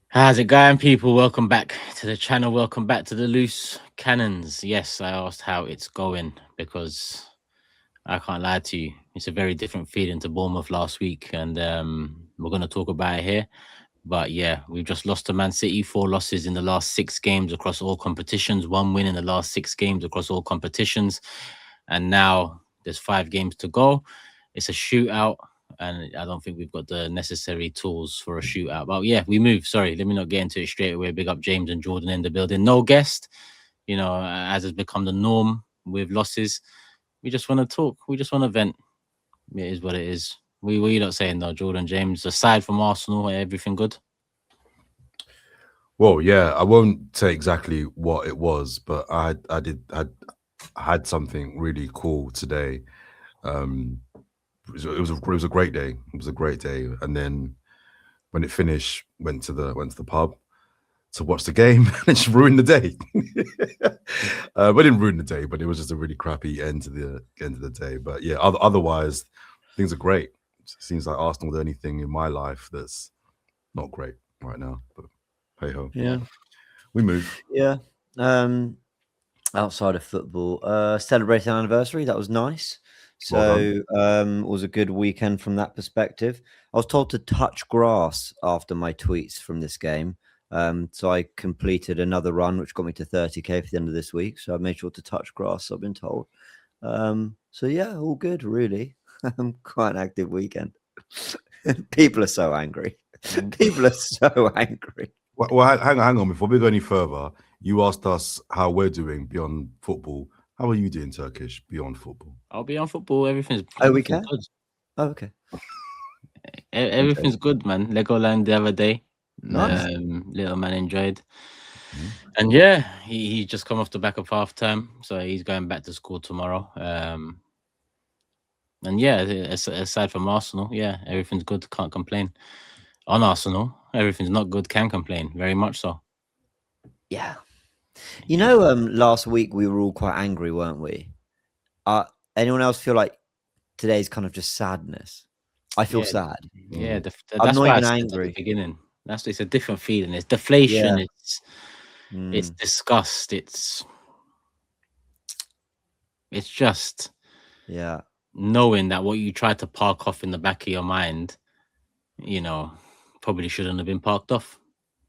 How's it going, people? Welcome back to the channel. Welcome back to the Loose Cannons. Yes, I asked how it's going because I can't lie to you. It's a very different feeling to Bournemouth last week, and we're going to talk about it here. But yeah, we've just lost to Man City, 4 losses in the last 6 games across all competitions, 1 win in the last 6 games across all competitions. And now there's 5 games to go. It's a shootout, and I don't think we've got the necessary tools for a shootout. But yeah, we move. Sorry, let me not get into it straight away. Big up James and Jordan in the building. No guest, as has become the norm with losses. We just want to talk. We just want to vent. It is what it is. What are you not saying though, Jordan, James? Aside from Arsenal, everything good? Well, yeah, I won't say exactly what it was, but I had something really cool today. It was a great day. It was a great day, and then when it finished, went to the pub to watch the game, and it just ruined the day. But it didn't ruin the day, but it was just a really crappy end of the day. But yeah, otherwise things are great. It seems like Arsenal are the only thing in my life that's not great right now. But hey ho, Yeah, we move. yeah. Outside of football, celebrating an anniversary. That was nice. Well done. So, it was a good weekend from that perspective. I was told to touch grass after my tweets from this game. So I completed another run, which got me to 30K for the end of this week. So I made sure to touch grass, I've been told. So yeah, all good, really. Quite an active weekend. People are so angry. People are so angry. Well, hang on. Before we go any further, you asked us how we're doing beyond football. How are you doing, Turkish, beyond football? I'll be on football. Oh, we Everything's can? good. Oh, okay. Everything's good, man. Legoland the other day. Nice. Little man enjoyed. Mhm. And yeah, he just come off the back of half term, so he's going back to school tomorrow. And yeah, aside from Arsenal, yeah, everything's good. Can't complain. On Arsenal, everything's not good. Can complain very much so. Yeah. Yeah, Last week we were all quite angry, weren't we? Uh, Anyone else feel like today's kind of just sadness? I feel yeah, sad. yeah. I'm That's not why I even said at the angry. beginning. It's a different feeling. It's deflation. Yeah. It's Mm, disgust. It's just yeah. knowing that what you tried to park off in the back of your mind, probably shouldn't have been parked off.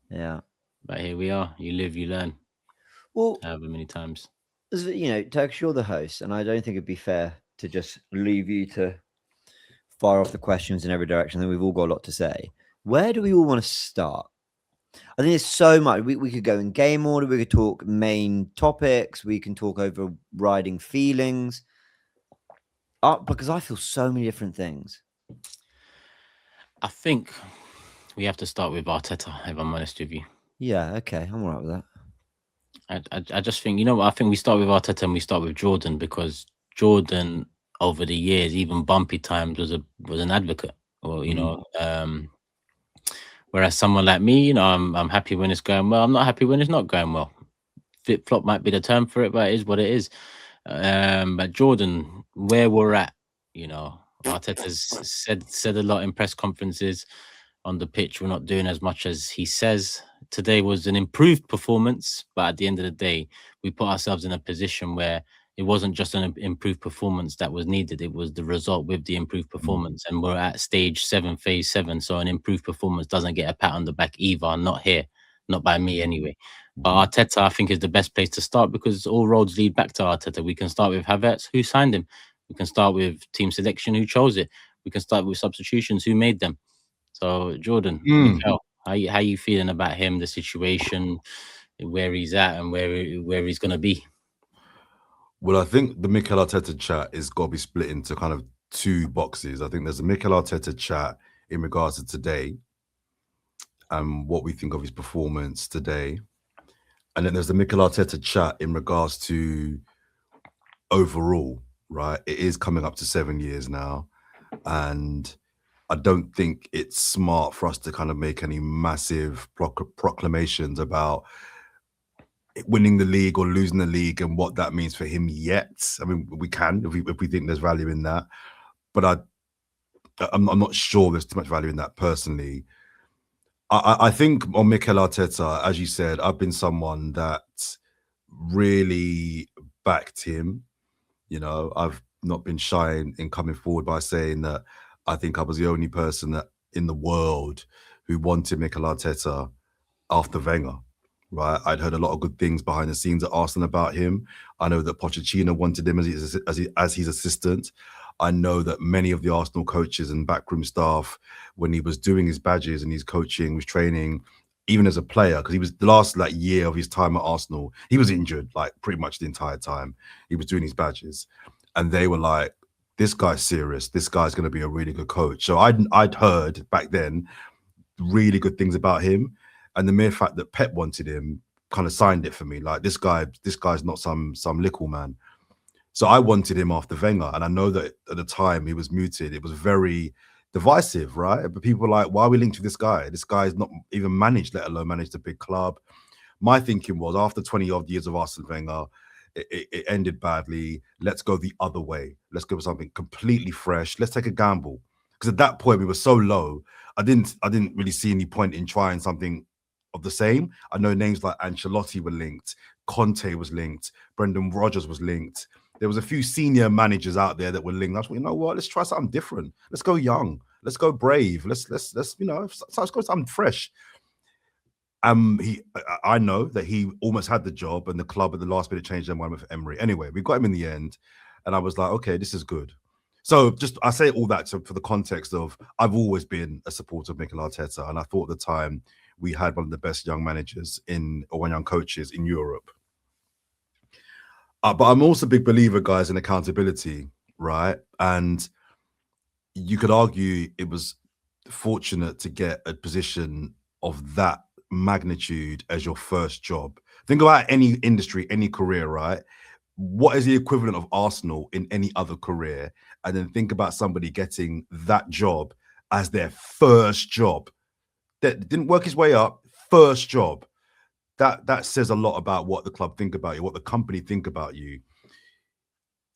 Yeah. But here we are. You live, you learn. Well, However many times. Turkish, you're the host, and I don't think it'd be fair to just leave you to fire off the questions in every direction. Then we've all got a lot to say. Where do we all want to start? I think there's so much. We could go in game order. We could talk main topics. We can talk overriding feelings. Because I feel so many different things. I think we have to start with Arteta, if I'm honest with you. Yeah, okay, I'm all right with that. I just think, I think we start with Arteta and we start with Jordan because Jordan, over the years, even bumpy times, was an advocate. Or, whereas someone like me, I'm happy when it's going well. I'm not happy when it's not going well. Flip flop might be the term for it, but it is what it is. But Jordan, where we're at, Arteta's said a lot in press conferences. On the pitch, we're not doing as much as he says. Today was an improved performance, but at the end of the day, we put ourselves in a position where it wasn't just an improved performance that was needed. It was the result with the improved performance. And we're at stage 7, phase 7. So an improved performance doesn't get a pat on the back either. Not here, not by me anyway. But Arteta, I think, is the best place to start because all roads lead back to Arteta. We can start with HAVERTZ, who signed him. We can start with team selection, who chose it. We can start with substitutions, who made them. So Jordan, Mm. Mikel, how you feeling about him, the situation, where he's at, and where he's gonna be? Well, I think the Mikel Arteta chat is got to be split into kind of two boxes. I think there's a Mikel Arteta chat in regards to today and what we think of his performance today. And then there's the Mikel Arteta chat in regards to overall, right? It is coming up to 7 years now. And I don't think it's smart for us to kind of make any massive proclamations about winning the league or losing the league and what that means for him yet. I mean, we can if we think there's value in that, but I'm not sure there's too much value in that personally. I think on Mikel Arteta, as you said, I've been someone that really backed him. You know, I've not been shy in coming forward by saying that I think I was the only person that in the world who wanted Mikel Arteta after Wenger, right? I'd heard a lot of good things behind the scenes at Arsenal about him. I know that Pochettino wanted him as his assistant. I know that many of the Arsenal coaches and backroom staff, when he was doing his badges and his coaching, was training, even as a player, because he was the last year of his time at Arsenal, he was injured like pretty much the entire time he was doing his badges, and they were like, "This guy's serious. This guy's going to be a really good coach." So I'd heard back then really good things about him, and the mere fact that Pep wanted him kind of signed it for me. Like this guy's not some little man. So I wanted him after Wenger, and I know that at the time he was muted. It was very divisive, right? But people were like, why are we linked to this guy? This guy's not even managed, let alone managed a big club. My thinking was, after 20 odd years of Arsene Wenger, it ended badly. Let's go the other way. Let's go for something completely fresh. Let's take a gamble. Because at that point we were so low, I didn't really see any point in trying something of the same. I know names like Ancelotti were linked, Conte was linked, Brendan Rodgers was linked. There was a few senior managers out there that were linked. I thought, you know what? Let's try something different. Let's go young. Let's go brave. Let's you know, let's go something fresh. I know that he almost had the job, and the club at the last minute changed their mind with Emery. Anyway, we got him in the end, and I was like, okay, this is good. So just I say all that for the context of I've always been a supporter of Mikel Arteta, and I thought at the time we had one of the best young managers or young coaches in Europe. But I'm also a big believer, guys, in accountability, right? And you could argue it was fortunate to get a position of that magnitude as your first job. Think about any industry, any career, right? What is the equivalent of Arsenal in any other career? And then think about somebody getting that job as their first job. That didn't work his way up, first job. That says a lot about what the club think about you, what the company think about you.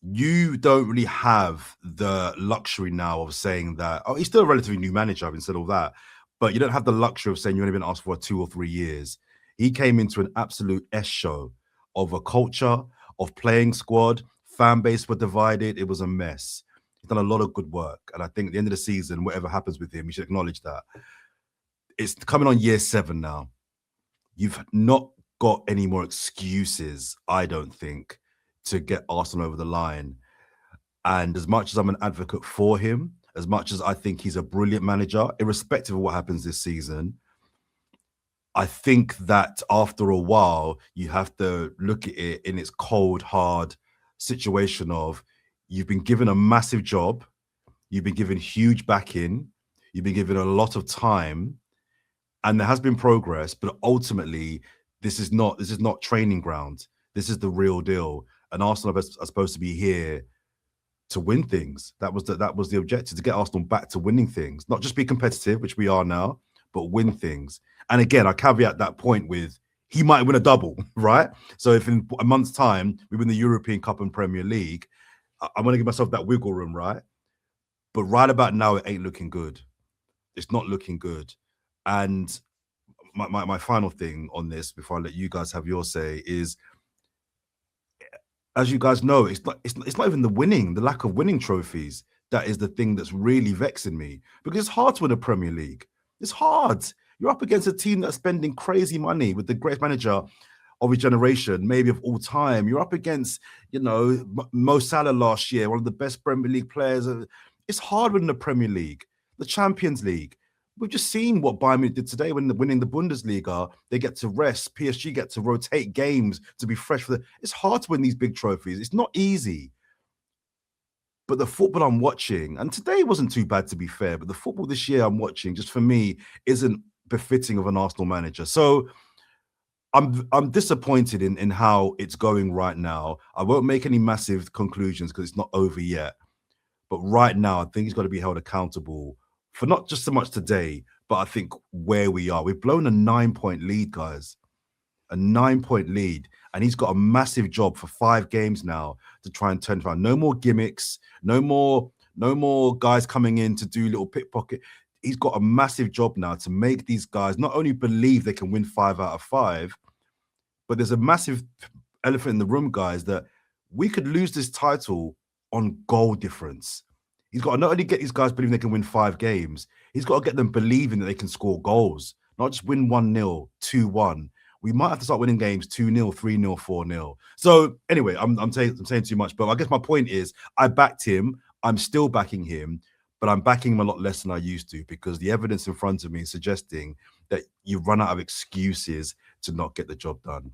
You don't really have the luxury now of saying that, oh, he's still a relatively new manager, having said all that, but you don't have the luxury of saying you've only been asked for 2 or 3 years. He came into an absolute S show of a culture, of playing squad, fan base were divided. It was a mess. He's done a lot of good work. And I think at the end of the season, whatever happens with him, you should acknowledge that. It's coming on year 7 now. You've not got any more excuses, I don't think, to get Arsenal over the line. And as much as I'm an advocate for him, as much as I think he's a brilliant manager, irrespective of what happens this season, I think that after a while, you have to look at it in its cold, hard situation of you've been given a massive job, you've been given huge backing, you've been given a lot of time, and there has been progress, but ultimately, this is not training ground. This is the real deal. And Arsenal are supposed to be here to win things. That was the objective, to get Arsenal back to winning things, not just be competitive, which we are now, but win things. And again, I caveat that point with he might win a double, right? So if in a month's time we win the European Cup and Premier League, I'm going to give myself that wiggle room, right? But right about now, it ain't looking good. It's not looking good. And my final thing on this, before I let you guys have your say, is, as you guys know, it's not even the lack of winning trophies that is the thing that's really vexing me, because it's hard to win a Premier League. It's hard. You're up against a team that's spending crazy money with the greatest manager of his generation, maybe of all time. You're up against, you know, Mo Salah last year, one of the best Premier League players. It's hard winning the Premier League, the Champions League. We've just seen what Bayern Munich did today when winning the Bundesliga. They get to rest. PSG get to rotate games to be fresh for It's hard to win these big trophies. It's not easy. But the football I'm watching, and today wasn't too bad to be fair, but the football this year I'm watching, just for me, isn't befitting of an Arsenal manager. So I'm disappointed in how it's going right now. I won't make any massive conclusions because it's not over yet. But right now, I think he's got to be held accountable for not just so much today, but I think where we are. We've blown a 9-point lead, guys. A 9-point lead. And he's got a massive job for 5 games now to try and turn it around. No more gimmicks. No more guys coming in to do little pickpocket. he's got a massive job now to make these guys not only believe they can win 5 out of 5, but there's a massive elephant in the room, guys, that we could lose this title on goal difference. He's got to not only get these guys believing they can win 5 games, he's got to get them believing that they can score goals, not just win 1-0, 2-1. We might have to start winning games 2-0, 3-0, 4-0. So anyway, I'm saying too much, but I guess my point is I backed him. I'm still backing him, but I'm backing him a lot less than I used to because the evidence in front of me is suggesting that you run out of excuses to not get the job done.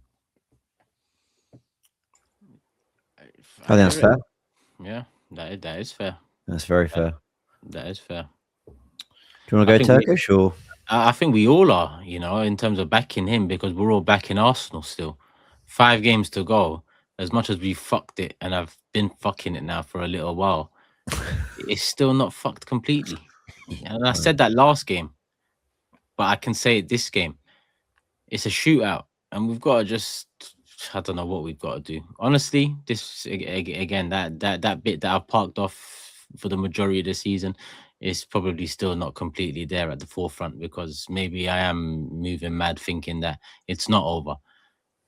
I think that's fair. Yeah, that is fair. That's very fair. That is fair. Do you want to go Turkish or? I think we all are, you know, in terms of backing him because we're all backing Arsenal still. 5 games to go. As much as we fucked it, and I've been fucking it now for a little while, it's still not fucked completely. And I said that last game, but I can say it this game. It's a shootout, and we've got to just, I don't know what we've got to do. Honestly, this again, that bit that I've parked off for the majority of the season is probably still not completely there at the forefront because maybe I am moving mad thinking that it's not over.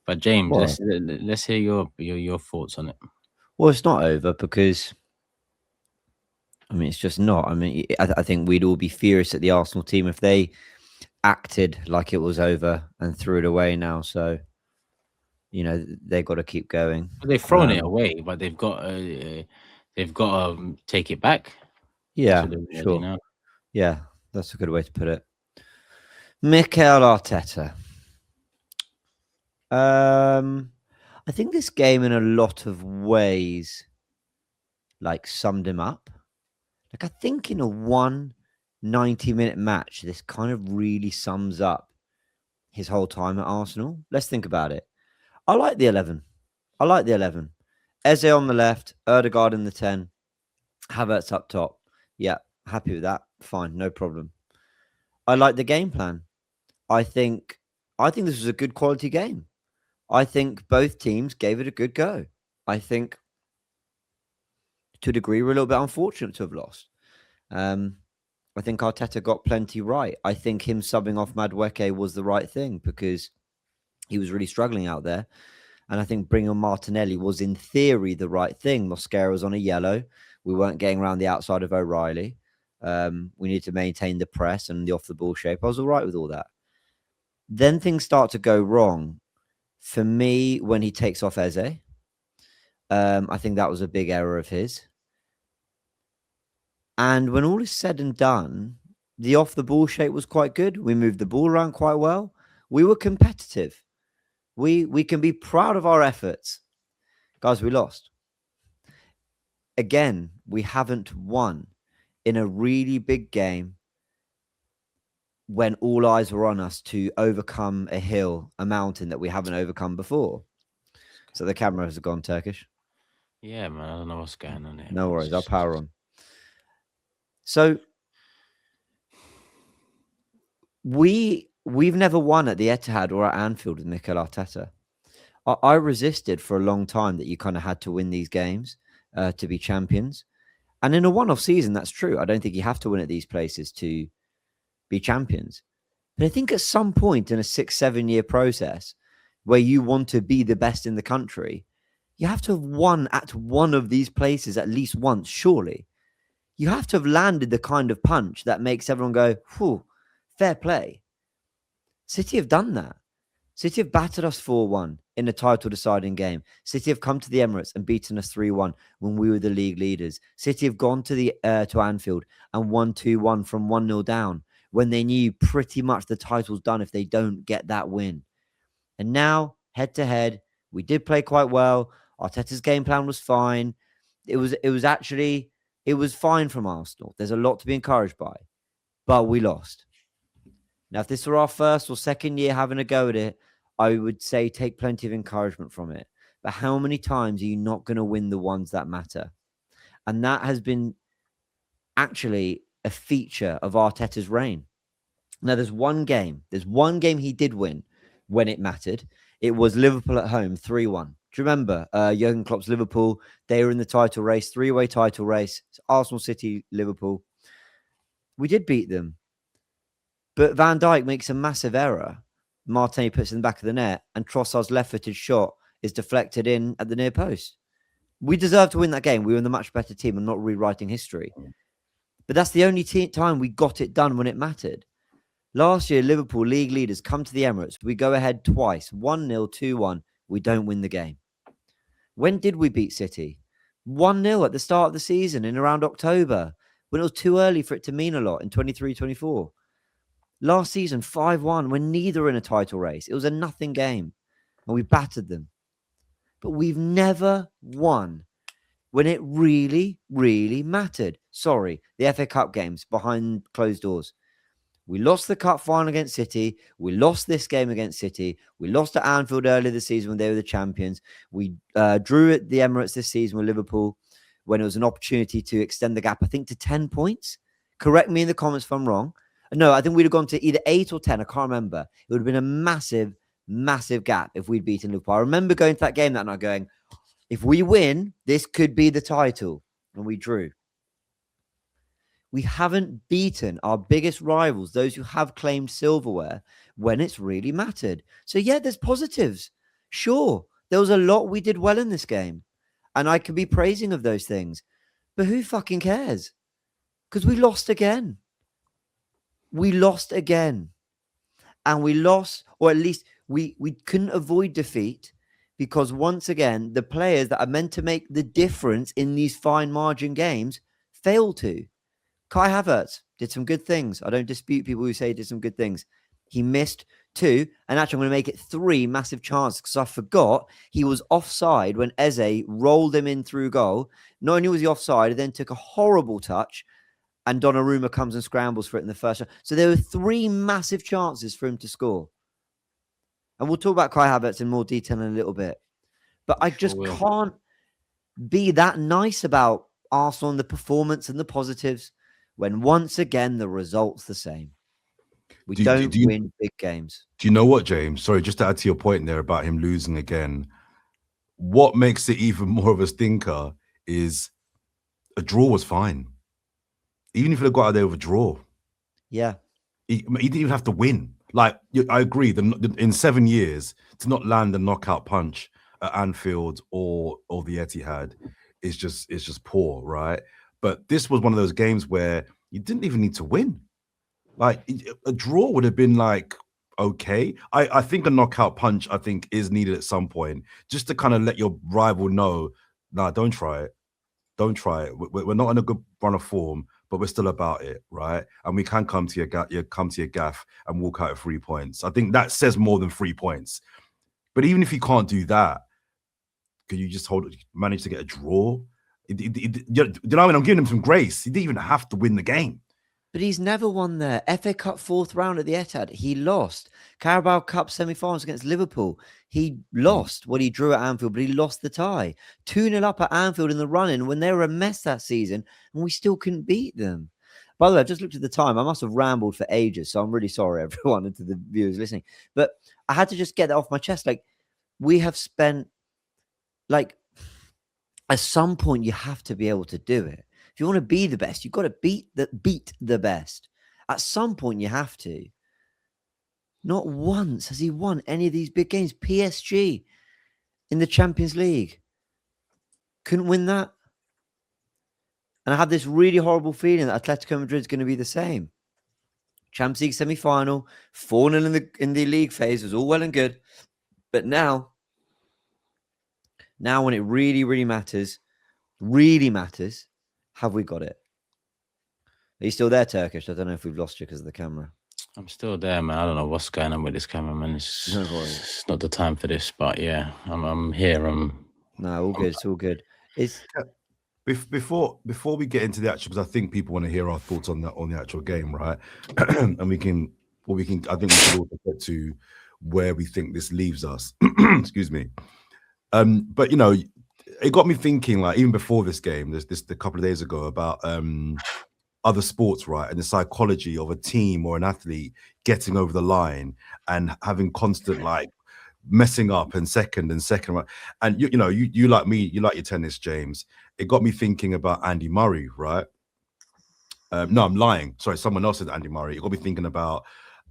But James, let's hear your thoughts on it. Well, it's not over because, I mean, it's just not. I mean, I think we'd all be furious at the Arsenal team if they acted like it was over and threw it away now. So, you know, they've got to keep going. They've thrown it away, but they've got to take it back. Yeah, sure. Yeah, that's a good way to put it. Mikel Arteta. I think this game in a lot of ways like summed him up. Like I think in a 90-minute match, this kind of really sums up his whole time at Arsenal. Let's think about it. I like the 11. Eze on the left, Ødegaard in the 10, Havertz up top. Yeah, happy with that. Fine, no problem. I like the game plan. I think this was a good quality game. I think both teams gave it a good go. I think, to a degree, we're a little bit unfortunate to have lost. I think Arteta got plenty right. I think him subbing off Madueke was the right thing because he was really struggling out there. And I think bringing on Martinelli was, in theory, the right thing. Mosquera was on a yellow. We weren't getting around the outside of O'Reilly. We needed to maintain the press and the off-the-ball shape. I was all right with all that. Then things start to go wrong. For me, when he takes off Eze, I think that was a big error of his. And when all is said and done, the off-the-ball shape was quite good. We moved the ball around quite well. We were competitive. We can be proud of our efforts. Guys, we lost. Again, we haven't won in a really big game when all eyes were on us to overcome a mountain that we haven't overcome before. So the camera has gone Turkish. Yeah, man, I don't know what's going on here. No worries, I'll power on. So we've never won at the Etihad or at Anfield with Mikel Arteta. I resisted for a long time that you kind of had to win these games to be champions. And in a one-off season, that's true. I don't think you have to win at these places to be champions. But I think at some point in a 6-7 year process where you want to be the best in the country, you have to have won at one of these places at least once, surely. You have to have landed the kind of punch that makes everyone go, whew, fair play. City have done that. City have battered us 4-1 in a title-deciding game. City have come to the Emirates and beaten us 3-1 when we were the league leaders. City have gone to Anfield and won 2-1 from 1-0 down when they knew pretty much the title's done if they don't get that win. And now, head-to-head, we did play quite well. Arteta's game plan was fine. It was fine from Arsenal. There's a lot to be encouraged by, but we lost. Now, if this were our first or second year having a go at it, I would say take plenty of encouragement from it. But how many times are you not going to win the ones that matter? And that has been actually a feature of Arteta's reign. Now, there's one game he did win when it mattered. It was Liverpool at home, 3-1. Do you remember Jurgen Klopp's Liverpool? They were in the title race, 3-way title race. It's Arsenal, City, Liverpool. We did beat them. But Van Dijk makes a massive error. Martinelli puts it in the back of the net, and Trossard's left-footed shot is deflected in at the near post. We deserve to win that game. We were the much better team and not rewriting history. But that's the only time we got it done when it mattered. Last year, Liverpool, league leaders, come to the Emirates. We go ahead twice, 1-0, 2-1. We don't win the game. When did we beat City? 1-0 at the start of the season in around October, when it was too early for it to mean a lot in 23-24. Last season, 5-1, when neither were in a title race. It was a nothing game, and we battered them. But we've never won when it really, really mattered. Sorry, the FA Cup games behind closed doors. We lost the cup final against City. We lost this game against City. We lost at Anfield earlier this season when they were the champions. We drew at the Emirates this season with Liverpool when it was an opportunity to extend the gap, I think, to 10 points. Correct me in the comments if I'm wrong. No, I think we'd have gone to either 8 or 10. I can't remember. It would have been a massive, massive gap if we'd beaten Liverpool. I remember going to that game that night going, if we win, this could be the title. And we drew. We haven't beaten our biggest rivals, those who have claimed silverware, when it's really mattered. So, yeah, there's positives. Sure, there was a lot we did well in this game. And I could be praising of those things. But who fucking cares? Because we lost again. We lost again. And we lost, or at least we couldn't avoid defeat, because once again, the players that are meant to make the difference in these fine margin games failed to. Kai Havertz did some good things. I don't dispute people who say he did some good things. He missed 2, and actually I'm going to make it 3 massive chances because I forgot he was offside when Eze rolled him in through goal. Not only was he offside, he then took a horrible touch, and Donnarumma comes and scrambles for it in the first shot. So there were 3 massive chances for him to score. And we'll talk about Kai Havertz in more detail in a little bit. But I just can't be that nice about Arsenal and the performance and the positives when once again the result's the same. We don't win big games. Do you know what, James? Sorry, just to add to your point there about him losing again. What makes it even more of a stinker is a draw was fine. Even if he got out there with a draw. Yeah. He didn't even have to win. Like, I agree, in 7 years, to not land a knockout punch at Anfield or the Etihad is just poor, right? But this was one of those games where you didn't even need to win. Like, a draw would have been like, okay. I think a knockout punch, I think, is needed at some point, just to kind of let your rival know, nah, don't try it. Don't try it. We're not in a good run of form, but we're still about it, right? And we can come to your gaff and walk out at 3 points. I think that says more than 3 points. But even if you can't do that, can you just manage to get a draw? You know what I mean? I'm giving him some grace. He didn't even have to win the game. But he's never won there. FA Cup 4th round at the Etihad, he lost. Carabao Cup semi-finals against Liverpool, he lost. Well, he drew at Anfield, but he lost the tie. 2-0 up at Anfield in the run-in when they were a mess that season, and we still couldn't beat them. By the way, I've just looked at the time. I must have rambled for ages, so I'm really sorry, everyone, and to the viewers listening. But I had to just get that off my chest. Like, we have spent, like, at some point, you have to be able to do it. If you want to be the best, you've got to beat the best. At some point, you have to. Not once has he won any of these big games. PSG in the Champions League. Couldn't win that. And I have this really horrible feeling that Atletico Madrid is going to be the same. Champions League semi-final, 4-0 in the league phase was all well and good. But now when it really, really matters, have we got it? Are you still there, Turkish? I don't know if we've lost you because of the camera. I'm still there, man. I don't know what's going on with this camera, man. It's not the time for this, but yeah, I'm here. No, all good. It's all good. It's before we get into the actual, because I think people want to hear our thoughts on the actual game, right? And I think we should also get to where we think this leaves us. Excuse me. But you know, it got me thinking, like, even before this game, this a couple of days ago, about other sports, right? And the psychology of a team or an athlete getting over the line and having constant, like, messing up and second, right? And you know, you like me, you like your tennis, James. It got me thinking about Andy Murray, right? No, I'm lying. Sorry, someone else said Andy Murray. It got me thinking about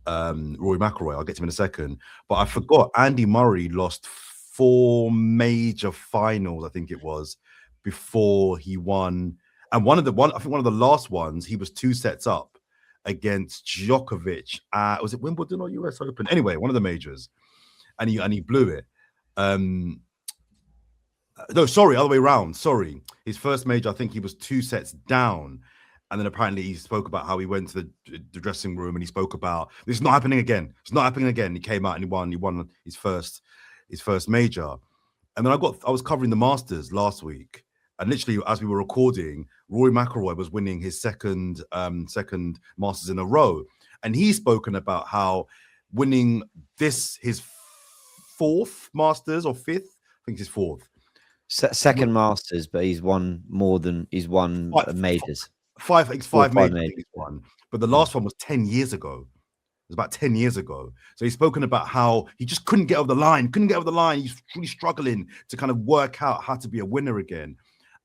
Rory McIlroy. I'll get to him in a second. But I forgot Andy Murray lost 4 major finals, I think it was, before he won. And I think one of the last ones, he was 2 sets up against Djokovic. Was it Wimbledon or US Open? Anyway, one of the majors, and he blew it. No, sorry, other way around. Sorry, his first major, I think he was 2 sets down, and then apparently he spoke about how he went to the dressing room and he spoke about this is not happening again. It's not happening again. He came out and he won. He won his first major, and then I was covering the Masters last week, and literally as we were recording, Rory McIlroy was winning his second Masters in a row, and he's spoken about how winning his 4th Masters or 5th, I think it's his 4th. Second Masters, but he's won majors. 5 majors he's won, but the last one was 10 years ago. It was about 10 years ago. So he's spoken about how he just couldn't get over the line. He's really struggling to kind of work out how to be a winner again.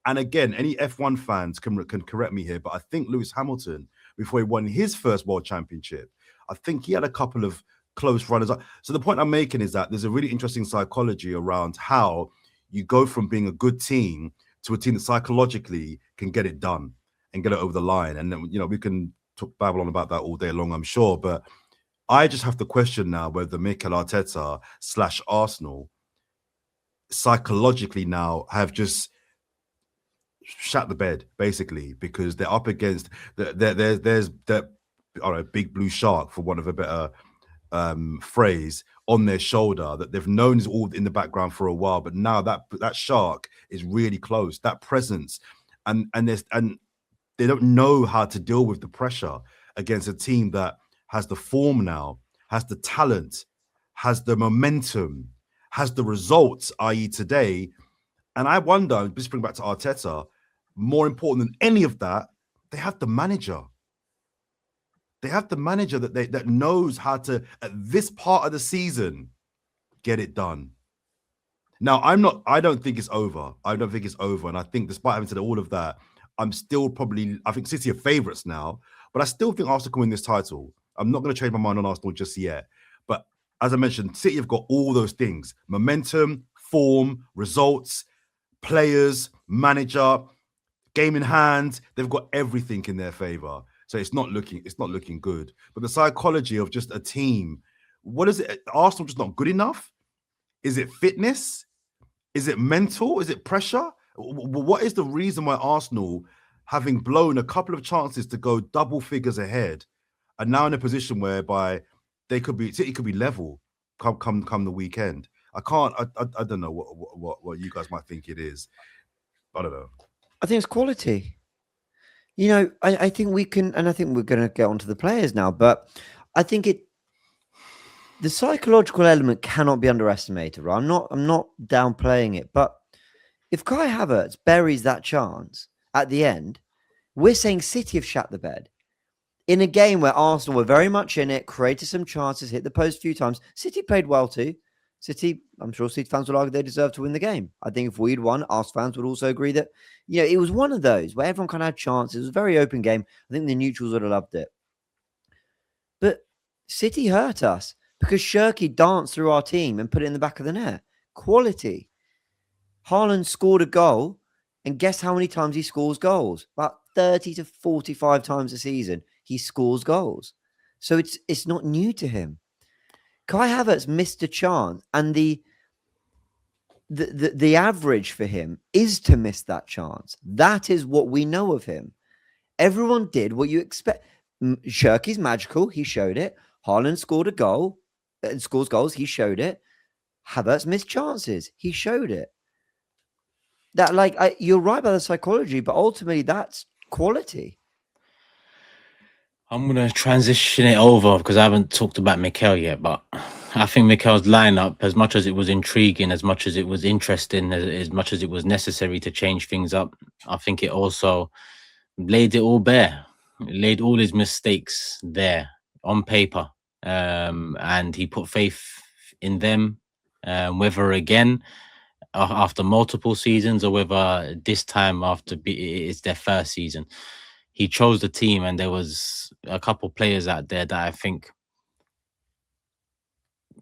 And again, any F1 fans can correct me here, but I think Lewis Hamilton, before he won his first world championship, I think he had a couple of close runners up. So the point I'm making is that there's a really interesting psychology around how you go from being a good team to a team that psychologically can get it done and get it over the line. And then, we can babble on about that all day long, I'm sure. But I just have to question now whether Mikel Arteta / Arsenal psychologically now have just shat the bed, basically, because they're up against there's big blue shark, for want of a better phrase, on their shoulder that they've known is all in the background for a while, but now that shark is really close, that presence, and they don't know how to deal with the pressure against a team that has the form now, has the talent, has the momentum, has the results, i.e. today. And I wonder, just bring back to Arteta, more important than any of that, they have the manager. They have the manager that knows how to, at this part of the season, get it done. Now, I don't think it's over. And I think despite having said all of that, I think City are favourites now, but I still think Arsenal can win this title. I'm not going to change my mind on Arsenal just yet. But as I mentioned, City have got all those things: momentum, form, results, players, manager, game in hand. They've got everything in their favour. So it's not looking good. But the psychology of just a team, what is it? Arsenal just not good enough? Is it fitness? Is it mental? Is it pressure? What is the reason why Arsenal, having blown a couple of chances to go double figures ahead, are now in a position whereby City could be level come the weekend? I don't know what you guys might think it is. I don't know. I think it's quality. I think we can, and I think we're going to get onto the players now, but I think the psychological element cannot be underestimated, right? I'm not downplaying it, but if Kai Havertz buries that chance at the end, we're saying City have shat the bed. In a game where Arsenal were very much in it, created some chances, hit the post a few times, City played well too. I'm sure City fans would argue they deserve to win the game. I think if we'd won, Arsenal fans would also agree that, it was one of those where everyone kind of had chances. It was a very open game. I think the neutrals would have loved it. But City hurt us because Shirky danced through our team and put it in the back of the net. Quality. Haaland scored a goal, and guess how many times he scores goals? About 30 to 45 times a season, he scores goals. So it's not new to him. Kai Havertz missed a chance, and the average for him is to miss that chance. That is what we know of him. Everyone did what you expect. Shirky's magical. He showed it. Haaland scored a goal and scores goals. He showed it. Havertz missed chances. He showed it. That, you're right about the psychology, but ultimately that's quality. I'm going to transition it over because I haven't talked about Mikel yet, but I think Mikel's lineup, as much as it was intriguing, as much as it was interesting, as much as it was necessary to change things up, I think it also laid it all bare. It laid all his mistakes there on paper, and he put faith in them, whether again after multiple seasons or whether this time after it's their first season. He chose the team, and there was a couple players out there that I think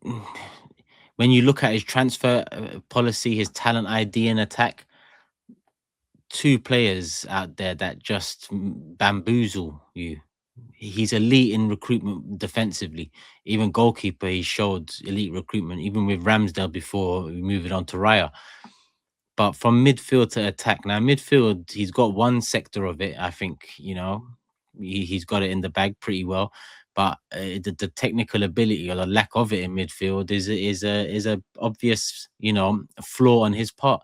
when you look at his transfer policy, his talent ID and attack, 2 players out there that just bamboozle you. He's elite in recruitment defensively. Even goalkeeper, he showed elite recruitment, even with Ramsdale before we move it on to Raya. But from midfield to attack, now midfield, he's got one sector of it. I think, you know, he's got it in the bag pretty well. But the technical ability or the lack of it in midfield is a obvious, you know, flaw on his part.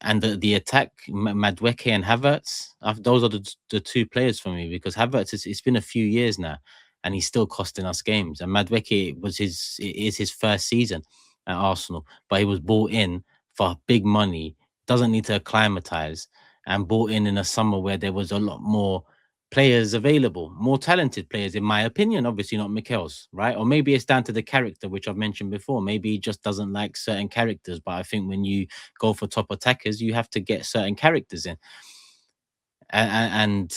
And the attack, Madueke and HAVERTZ, those are the 2 players for me, because HAVERTZ, it's been a few years now, and he's still costing us games. And Madueke is his first season at Arsenal, but he was bought in for big money, doesn't need to acclimatize, and bought in a summer where there was a lot more players available, more talented players, in my opinion, obviously not Mikel's, right? Or maybe it's down to the character, which I've mentioned before. Maybe he just doesn't like certain characters, but I think when you go for top attackers, you have to get certain characters in. And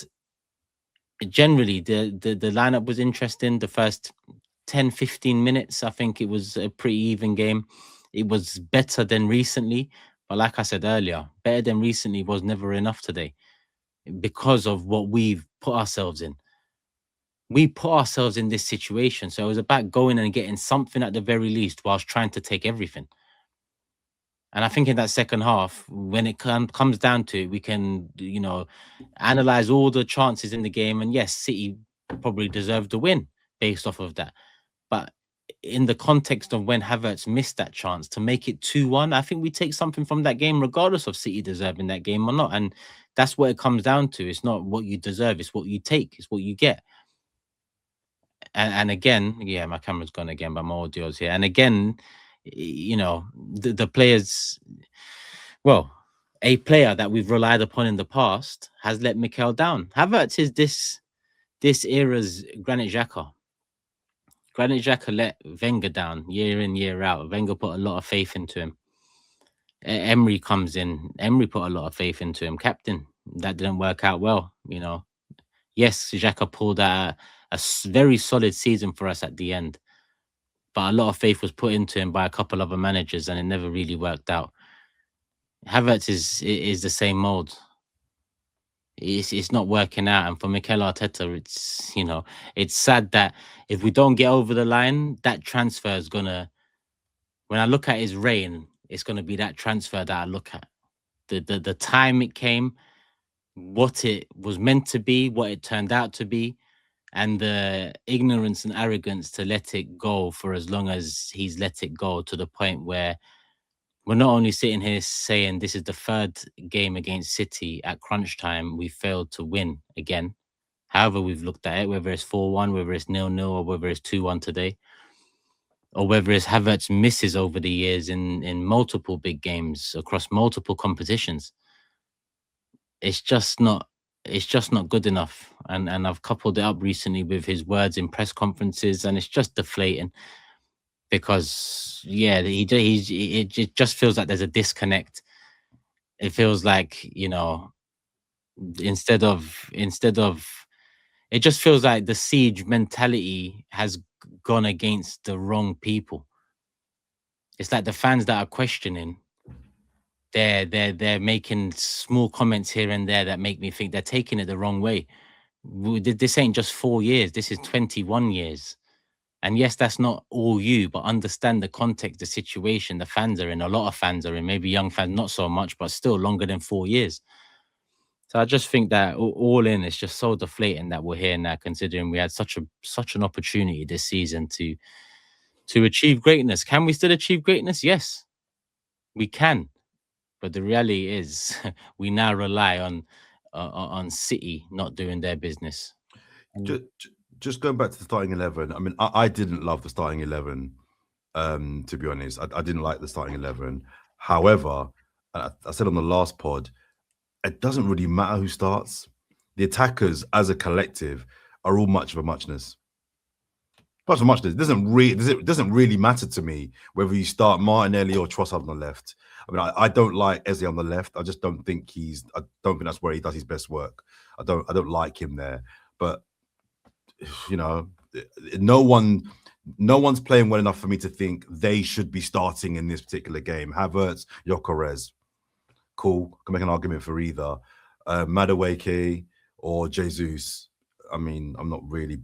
generally, the lineup was interesting. The first 10, 15 minutes, I think it was a pretty even game. It was better than recently, but like I said earlier, better than recently was never enough today, because of what we've put ourselves in. We put ourselves in this situation, so it was about going and getting something at the very least, whilst trying to take everything. And I think in that second half, when it comes down to it, we can, you know, analyze all the chances in the game. And yes, City probably deserved the win based off of that. But in the context of when HAVERTZ missed that chance to make it 2-1, I think we take something from that game, regardless of City deserving that game or not. And that's what it comes down to. It's not what you deserve, it's what you take, it's what you get. And again, yeah, my camera's gone again, but my audio's here. And again, you know, the players, well, a player that we've relied upon in the past has let Mikel down. HAVERTZ is this era's Granit Xhaka. Granit Xhaka let Wenger down year in, year out. Wenger put a lot of faith into him. Emery comes in. Emery put a lot of faith into him. Captain, that didn't work out well, you know. Yes, Xhaka pulled out a very solid season for us at the end, but a lot of faith was put into him by a couple other managers, and it never really worked out. HAVERTZ is the same mold. It's not working out, and for Mikel Arteta, it's, you know, it's sad that if we don't get over the line, that transfer is gonna. When I look at his reign, it's gonna be that transfer that I look at. The time it came, what it was meant to be, what it turned out to be, and the ignorance and arrogance to let it go for as long as he's let it go, to the point where we're not only sitting here saying this is the 3rd game against City at crunch time we failed to win again. However we've looked at it, whether it's 4-1, whether it's 0-0, or whether it's 2-1 today, or whether it's HAVERTZ misses over the years in multiple big games across multiple competitions. It's just not good enough. And I've coupled it up recently with his words in press conferences, and it's just deflating, because yeah, it just feels like there's a disconnect. It feels like, you know, instead of it just feels like the siege mentality has gone against the wrong people. It's like the fans that are questioning, they're making small comments here and there that make me think they're taking it the wrong way. This ain't just 4 years, this is 21 years. And yes, that's not all you, but understand the context, the situation the fans are in. A lot of fans are in, maybe young fans, not so much, but still longer than 4 years. So I just think that all in, it's just so deflating that we're here now, considering we had such an opportunity this season to achieve greatness. Can we still achieve greatness? Yes, we can. But the reality is we now rely on City not doing their business. Just going back to the starting 11, I mean, I didn't love the starting 11, to be honest. I didn't like the starting 11. However, I said on the last pod, it doesn't really matter who starts. The attackers as a collective are all much of a muchness. Much of a muchness. It doesn't really matter to me whether you start Martinelli or Trossard on the left. I mean, I don't like Eze on the left. I just don't think I don't think that's where he does his best work. I don't like him there. But you know, no one no one's playing well enough for me to think they should be starting in this particular game. Havertz, Gyökeres, cool. Can make an argument for either. Madueke or Jesus. I mean, I'm not really.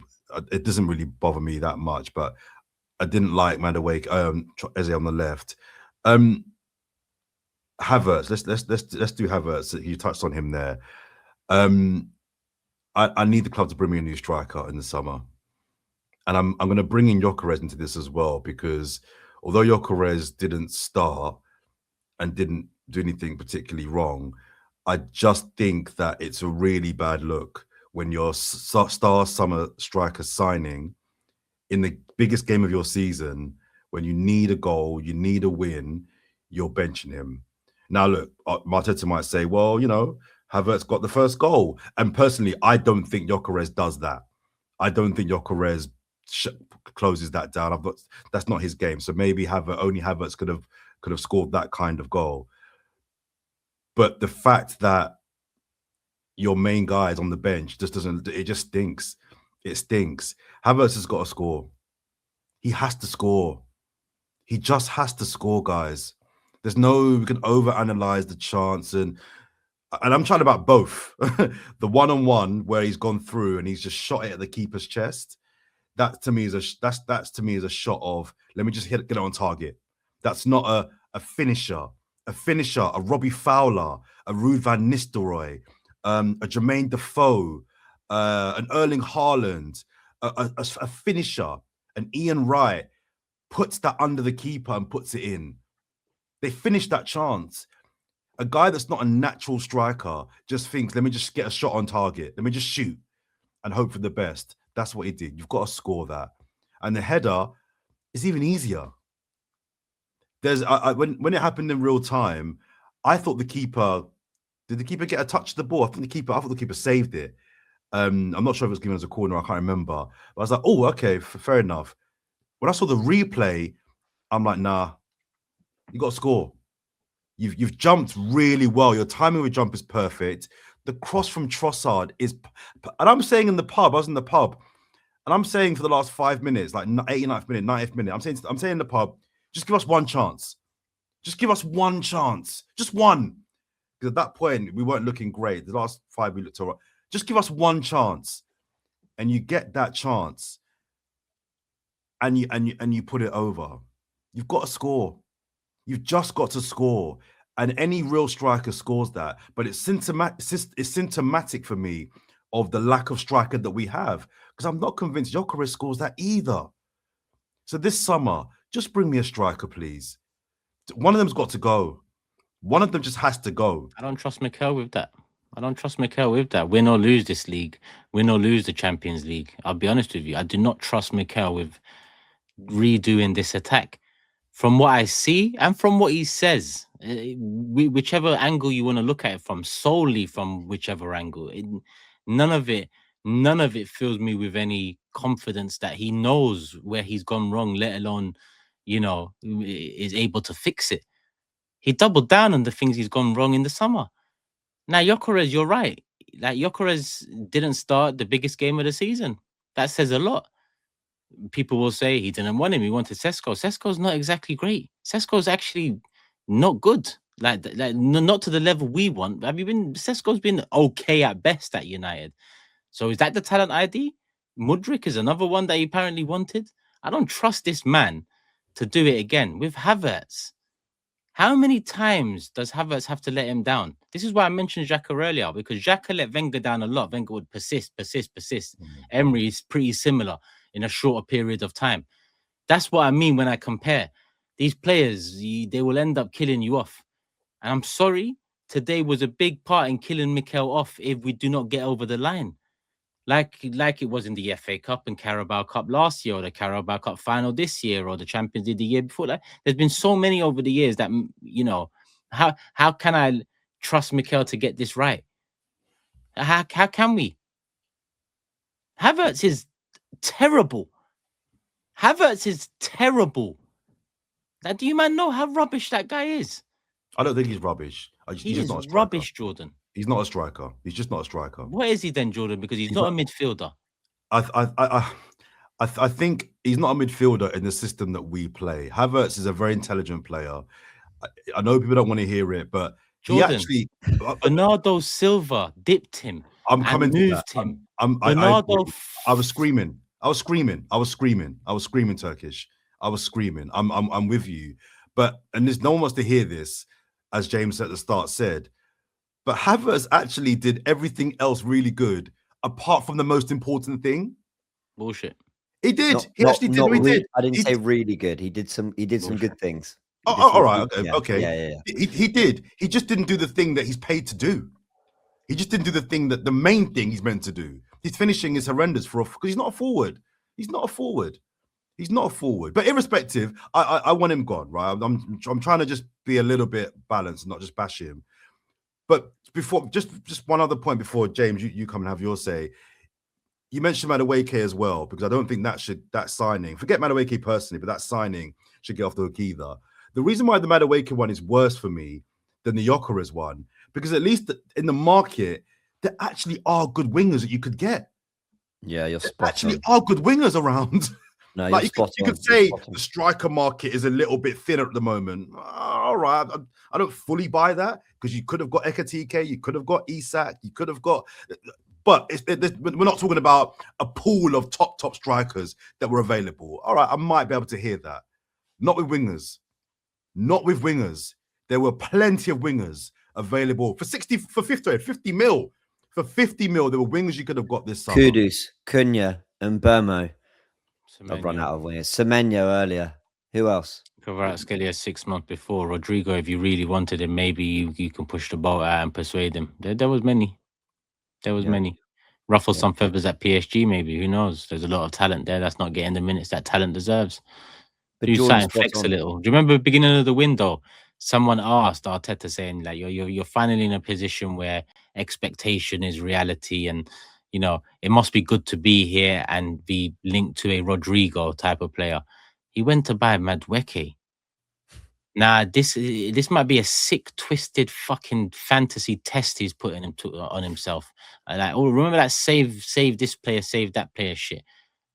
It doesn't really bother me that much, but I didn't like Madueke. Eze on the left. Havertz. Let's do Havertz. You touched on him there. I need the club to bring me a new striker in the summer. And I'm going to bring in Gyökeres into this as well, because although Gyökeres didn't start and didn't do anything particularly wrong, I just think that it's a really bad look when your star summer striker signing in the biggest game of your season, when you need a goal, you need a win, you're benching him. Now, look, Arteta might say, well, you know, Havertz got the first goal. And personally, I don't think Gyökeres does that. I don't think Gyökeres closes that down. That's not his game. So maybe only Havertz could have scored that kind of goal. But the fact that your main guy is on the bench just stinks. It stinks. Havertz has got to score. He has to score. He just has to score, guys. We can overanalyze the chance, and I'm trying about both. The one-on-one where he's gone through and he's just shot it at the keeper's chest. That to me is a shot of, let me just get it on target. That's not a finisher. A finisher, a Robbie Fowler, a Ruud van Nistelrooy, a Jermaine Defoe, an Erling Haaland, a finisher, an Ian Wright puts that under the keeper and puts it in. They finish that chance. A guy that's not a natural striker just thinks, let me just get a shot on target. Let me just shoot and hope for the best. That's what he did. You've got to score that. And the header is even easier. When it happened in real time, I thought did the keeper get a touch of the ball? I thought the keeper saved it. I'm not sure if it was given as a corner. I can't remember. But I was like, oh, okay, fair enough. When I saw the replay, I'm like, nah, you got to score. You've jumped really well. Your timing with jump is perfect. The cross from Trossard is, and I'm saying in the pub, I was in the pub, and I'm saying for the last 5 minutes, like 89th minute, 90th minute, I'm saying in the pub, just give us one chance. Just give us one chance. Just one. Because at that point, we weren't looking great. The last 5 we looked all right. Just give us one chance. And you get that chance. And you put it over. You've got to score. You've just got to score. And any real striker scores that. But it's symptomatic for me of the lack of striker that we have. Because I'm not convinced Gyökeres scores that either. So this summer, just bring me a striker, please. One of them's got to go. One of them just has to go. I don't trust Mikel with that. Win or lose this league. Win or lose the Champions League. I'll be honest with you. I do not trust Mikel with redoing this attack. From what I see and from what he says, whichever angle you want to look at it from, solely from whichever angle, none of it fills me with any confidence that he knows where he's gone wrong, let alone, is able to fix it. He doubled down on the things he's gone wrong in the summer. Now, Gyökeres, you're right. Like, Gyökeres didn't start the biggest game of the season. That says a lot. People will say he didn't want him. He wanted Sesko. Sesko's not exactly great. Sesko's actually not good. Like not to the level we want. Sesko's been okay at best at United. So is that the talent ID? Mudryk is another one that he apparently wanted. I don't trust this man to do it again with Havertz. How many times does Havertz have to let him down? This is why I mentioned Xhaka earlier, because Xhaka let Wenger down a lot. Wenger would persist. Emery is pretty similar in a shorter period of time. That's what I mean when I compare. These players, they will end up killing you off. And I'm sorry, today was a big part in killing Mikel off if we do not get over the line. Like it was in the FA Cup and Carabao Cup last year, or the Carabao Cup final this year, or the Champions League the year before that. There's been so many over the years that, how can I trust Mikel to get this right? How can we? Havertz is terrible. Now, do you man know how rubbish that guy is? I don't think he's rubbish. He's just not a striker. Rubbish, Jordan. He's not a striker. He's just not a striker. What is he then, Jordan? Because he's not a midfielder. I think he's not a midfielder in the system that we play. Havertz is a very intelligent player. I know people don't want to hear it, but he Jordan, actually. Bernardo Silva dipped him I'm and coming to that. moved him. I Bernardo, agree. I was screaming. I was screaming Turkish. I was screaming. I'm with you. But and there's no one wants to hear this, as James at the start said. But Havertz actually did everything else really good, apart from the most important thing. bullshit. He did. He actually did what he did. I didn't He say really good. He did some good things. all right. Okay. Yeah, Okay. yeah. He did. He just didn't do the thing that he's paid to do. He just didn't do the thing that the main thing he's meant to do. His finishing is horrendous because he's not a forward. He's not a forward. He's not a forward. But irrespective, I want him gone, right? I'm trying to just be a little bit balanced and not just bash him. But before, just one other point before James, you come and have your say. You mentioned Madueke as well, because I don't think that signing, forget Madueke personally, but that signing should get off the hook either. The reason why the Madueke one is worse for me than the Gyökeres one, because at least in the market, there actually are good wingers that you could get. Yeah, you're There spot actually on. are good wingers around. No, Like you could say spot on. the striker market is a little bit thinner at the moment. All right, I don't fully buy that, because you could have got Ekatike, you could have got Isak, you could have got. But we're not talking about a pool of top strikers that were available. All right, I might be able to hear that. Not with wingers. Not with wingers. There were plenty of wingers available for 50 mil. For 50 mil, there were wingers you could have got this summer. Kudus, Cunha, and Burmo. I've run Semenyo. out of wingers. Semenyo earlier. Who else? Kvaratskhelia 6 months before. Rodrigo, if you really wanted him, maybe you can push the boat out and persuade him. There was many. There was many. Ruffle some feathers at PSG, maybe. Who knows? There's a lot of talent there that's not getting the minutes that talent deserves. But Do Jordan's something, flex a little. Do you remember the beginning of the window? Someone asked Arteta, saying like you're finally in a position where expectation is reality, and you know it must be good to be here and be linked to a Rodrigo type of player. He went to buy Madueke. Nah, this might be a sick, twisted, fucking fantasy test he's putting on himself. Like, oh, remember that save this player, save that player shit.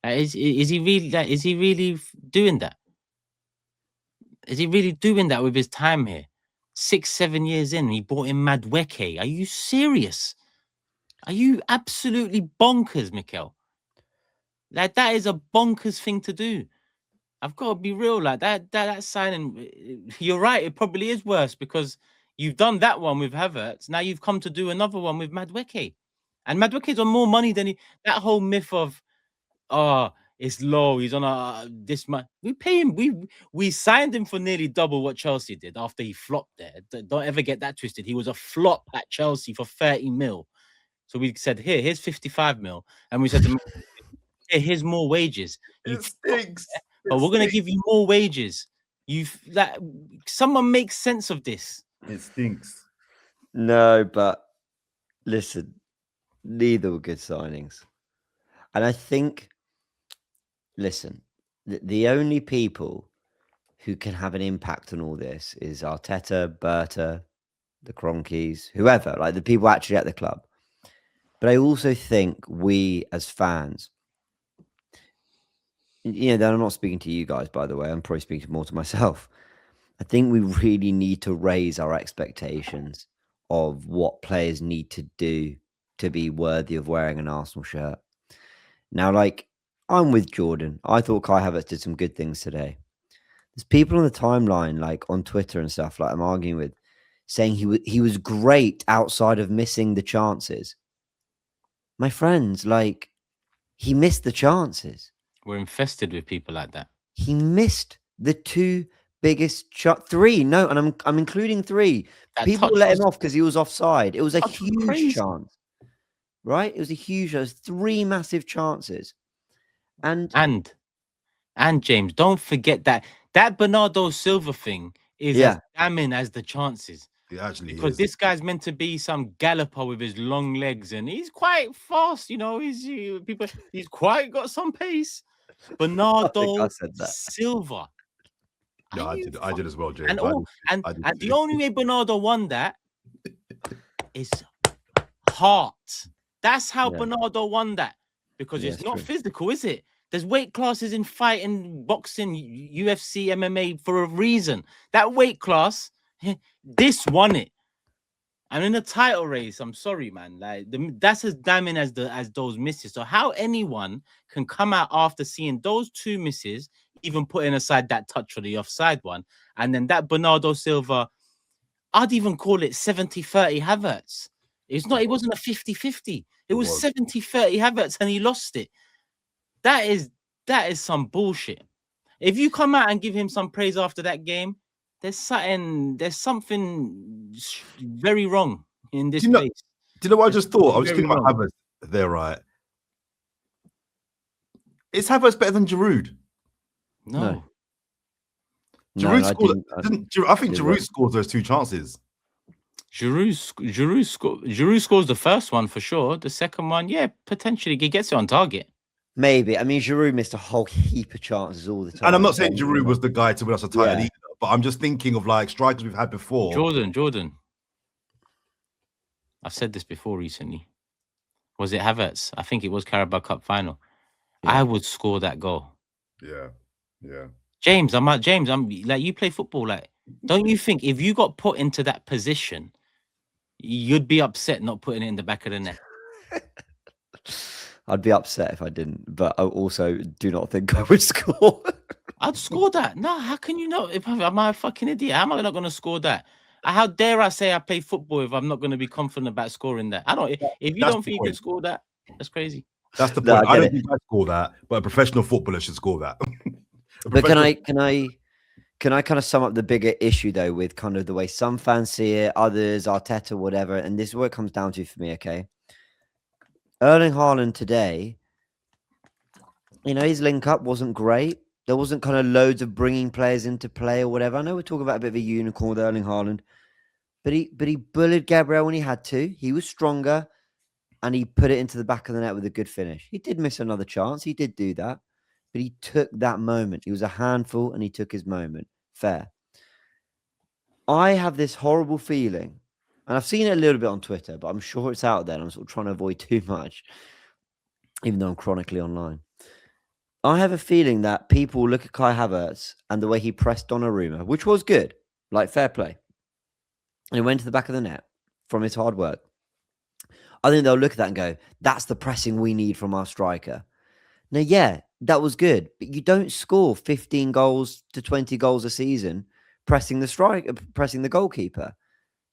Is he really that? Is he really doing that? Is he really doing that with his time here? 6-7 years in, he bought in Madueke. Are you serious? Are you absolutely bonkers, Mikel? Like, that is a bonkers thing to do. I've got to be real. Like that signing, you're right. It probably is worse because you've done that one with Havertz. Now you've come to do another one with Madueke, and Madueke's on more money than that whole myth of, oh, it's low. He's on this much. We pay him. We signed him for nearly double what Chelsea did after he flopped there. Don't ever get that twisted. He was a flop at Chelsea for 30 mil. So we said, here's 55 mil, and we said to him, here's more wages. It stinks. But we're gonna give you more wages. Someone make sense of this. It stinks. No, but listen, neither were good signings. And I think, listen, the only people who can have an impact on all this is Arteta, Berta, the Cronkies, whoever, like the people actually at the club. But I also think we as fans, you know, I'm not speaking to you guys, by the way. I'm probably speaking more to myself. I think we really need to raise our expectations of what players need to do to be worthy of wearing an Arsenal shirt. Now, like, I'm with Jordan. I thought Kai Havertz did some good things today. There's people on the timeline, like on Twitter and stuff, like I'm arguing with, saying he was great outside of missing the chances. My friends, like, he missed the chances. We're infested with people like that. He missed the two biggest three. No, and I'm including three. People let him off because he was offside. It was a huge chance, right? It was a huge. There's three massive chances, and James, don't forget that Bernardo Silva thing is as damning as the chances. It actually because is. this guy's meant to be some galloper with his long legs, and he's quite fast. You know, he's quite got some pace. Bernardo Silva. No, I did as well, James. And the only way Bernardo won that is heart. That's how Bernardo won that, because it's not physical, is it? There's weight classes in fighting, boxing, UFC, MMA for a reason. That weight class, this won it. And in a title race, I'm sorry, man. Like that's as damning as those misses. So how anyone can come out after seeing those 2 misses, even putting aside that touch for the offside one, and then that Bernardo Silva, I'd even call it 70-30 Havertz. It's not. It wasn't a 50-50. It was 70-30 Havertz, and he lost it. That is some bullshit. If you come out and give him some praise after that game, there's something very wrong in this place. Do you know what I just thought? I was thinking about Havertz there, right? Is Havertz better than Giroud? No. Giroud scored. I think Giroud scored those 2 chances. Giroud scores the first one for sure. The second one, yeah, potentially he gets it on target. Maybe. I mean, Giroud missed a whole heap of chances all the time. And I'm not saying Giroud was the guy to win us a title either, but I'm just thinking of like strikers we've had before. Jordan. I've said this before recently. Was it Havertz? I think it was Carabao Cup final. Yeah. I would score that goal. Yeah. James, I'm like, you play football. Like, don't you think if you got put into that position, you'd be upset not putting it in the back of the net? I'd be upset if I didn't, but I also do not think I would score. I'd score that. No, how can you not? Am I a fucking idiot? How am I not going to score that? How dare I say I play football if I'm not going to be confident about scoring that? I don't. If you don't think you can score that, that's crazy. That's the point. I don't think I score that, but a professional footballer should score that. But can I kind of sum up the bigger issue though with kind of the way some fans see it, others, Arteta, whatever, and this is what it comes down to for me. Okay, Erling Haaland today, his link up wasn't great. There wasn't kind of loads of bringing players into play or whatever. I know we're talking about a bit of a unicorn with Erling Haaland, but he bullied Gabriel when he had to. He was stronger, and he put it into the back of the net with a good finish. He did miss another chance. He did do that, but he took that moment. He was a handful, and he took his moment. Fair. I have this horrible feeling, and I've seen it a little bit on Twitter, but I'm sure it's out there, and I'm sort of trying to avoid too much, even though I'm chronically online. I have a feeling that people look at Kai Havertz and the way he pressed Donnarumma, which was good, like fair play, and he went to the back of the net from his hard work. I think they'll look at that and go, that's the pressing we need from our striker. Now, yeah, that was good, but you don't score 15 goals to 20 goals a season pressing the goalkeeper.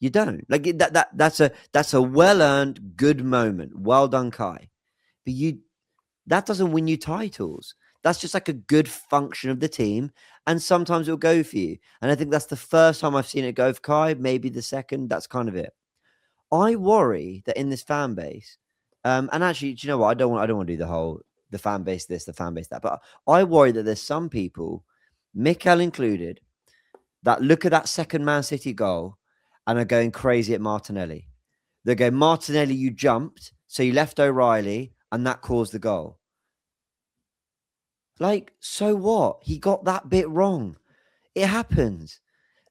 You don't. Like that's a well-earned good moment. Well done, Kai. But that doesn't win you titles. That's just like a good function of the team, and sometimes it'll go for you. And I think that's the first time I've seen it go for Kai, maybe the second. That's kind of it. I worry that in this fan base, and actually, do you know what? I don't want to do the fan base this, the fan base that, but I worry that there's some people, Mikel included, that look at that second Man City goal and are going crazy at Martinelli. They go, Martinelli, you jumped, so you left O'Reilly, and that caused the goal. Like, so what? He got that bit wrong. It happens.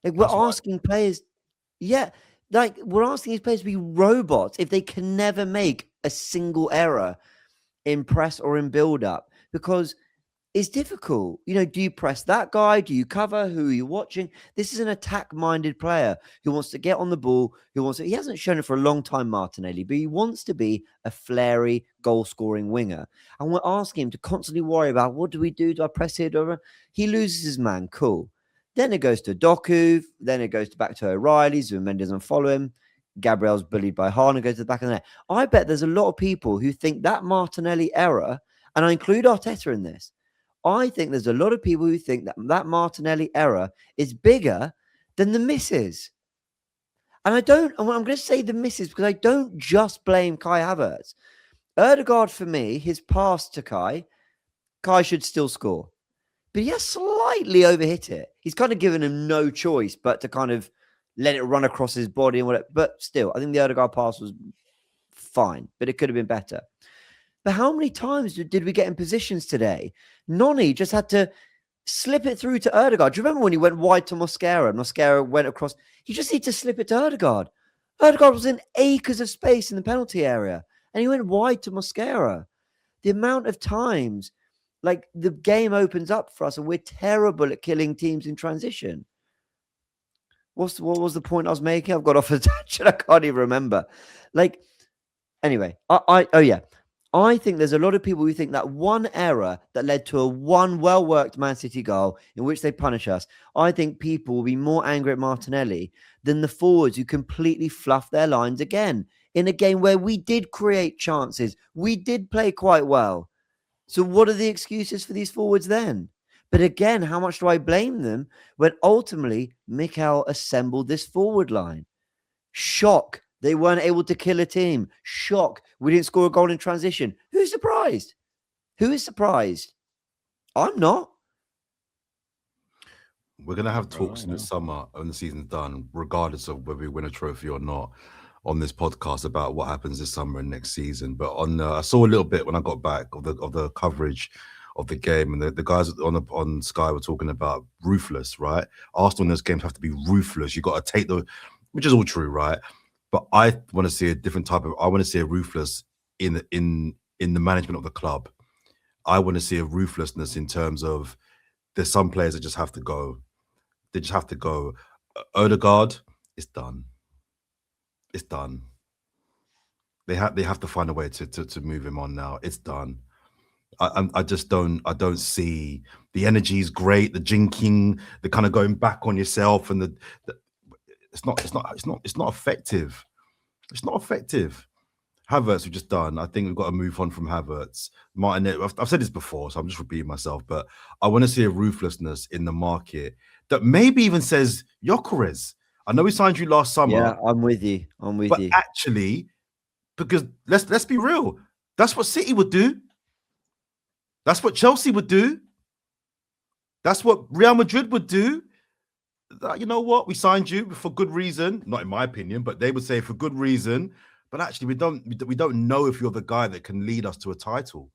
Like, we're asking players, we're asking these players to be robots if they can never make a single error in press or in build-up, because it's difficult. Do you press that guy? Do you cover? Who are you watching? This is an attack-minded player who wants to get on the ball, he hasn't shown it for a long time, Martinelli, but he wants to be a flary, goal-scoring winger. And we're asking him to constantly worry about, what do we do? Do I press here? He loses his man. Cool. Then it goes to Doku. Then it goes back to O'Reilly. Zubimendi doesn't follow him. Gabriel's bullied by Haaland, goes to the back of the net. I bet there's a lot of people who think that Martinelli error, and I include Arteta in this, I think there's a lot of people who think that Martinelli error is bigger than the misses. And I'm going to say the misses because I don't just blame Kai Havertz. Ødegaard, for me, his pass to Kai should still score. But he has slightly overhit it. He's kind of given him no choice but to kind of let it run across his body and whatever. But still, I think the Ødegaard pass was fine, but it could have been better. But how many times did we get in positions today? Noni just had to slip it through to Ødegaard. Do you remember when he went wide to Mosquera? Mosquera went across. He just needed to slip it to Ødegaard. Ødegaard was in acres of space in the penalty area, and he went wide to Mosquera. The amount of times Like, the game opens up for us, and we're terrible at killing teams in transition. What was the point I was making? I've got off a tangent. I can't even remember. Like, anyway, I think there's a lot of people who think that one error that led to a one well-worked Man City goal in which they punish us, I think people will be more angry at Martinelli than the forwards who completely fluff their lines again in a game where we did create chances. We did play quite well. So what are the excuses for these forwards then? But again, how much do I blame them when ultimately Mikel assembled this forward line? Shock. They weren't able to kill a team. Shock. We didn't score a goal in transition. Who's surprised? Who is surprised? I'm not. We're going to have talks in the summer when the season's done, regardless of whether we win a trophy or not, on this podcast about what happens this summer and next season. But I saw a little bit when I got back of the coverage of the game, and the guys on Sky were talking about ruthless, right? Arsenal in those games have to be ruthless. You got to take which is all true, right? But I want to see a different type of. I want to see a ruthless in the management of the club. I want to see a ruthlessness in terms of there's some players that just have to go. They just have to go. Odegaard, it's done. It's done. They have to find a way to move him on now. It's done. I just don't see the energy is great, the jinking, the kind of going back on yourself, and it's not effective. It's not effective. HAVERTZ we've just done. I think we've got to move on from HAVERTZ. Martin, I've said this before, so I'm just repeating myself, but I want to see a ruthlessness in the market that maybe even says Gyökeres. I know we signed you last summer. Yeah, I'm with you. But actually, because let's be real, that's what City would do. That's what Chelsea would do. That's what Real Madrid would do. You know what? We signed you for good reason. Not in my opinion, but they would say for good reason. But actually, we don't know if you're the guy that can lead us to a title.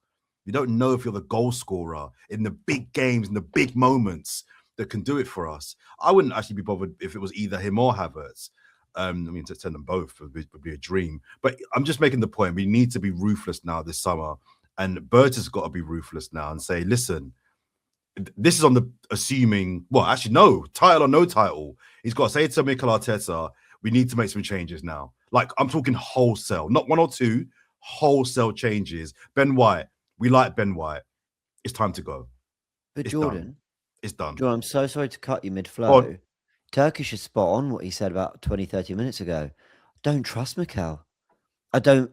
We don't know if you're the goal scorer in the big games, in the big moments that can do it for us. I wouldn't actually be bothered if it was either him or HAVERTZ. I mean, to send them both would be a dream. But I'm just making the point. We need to be ruthless now this summer. And Bert has got to be ruthless now and say, listen, this is on the assuming, well, actually, no, title or no title. He's got to say to Mikel Arteta, we need to make some changes now. Like, I'm talking wholesale, not one or two, wholesale changes. Ben White, we like Ben White. It's time to go. But it's Jordan, done. It's done. Jordan, I'm so sorry to cut you mid-flow. Turkish is spot on what he said about 20, 30 minutes ago. Don't trust Mikel. I don't,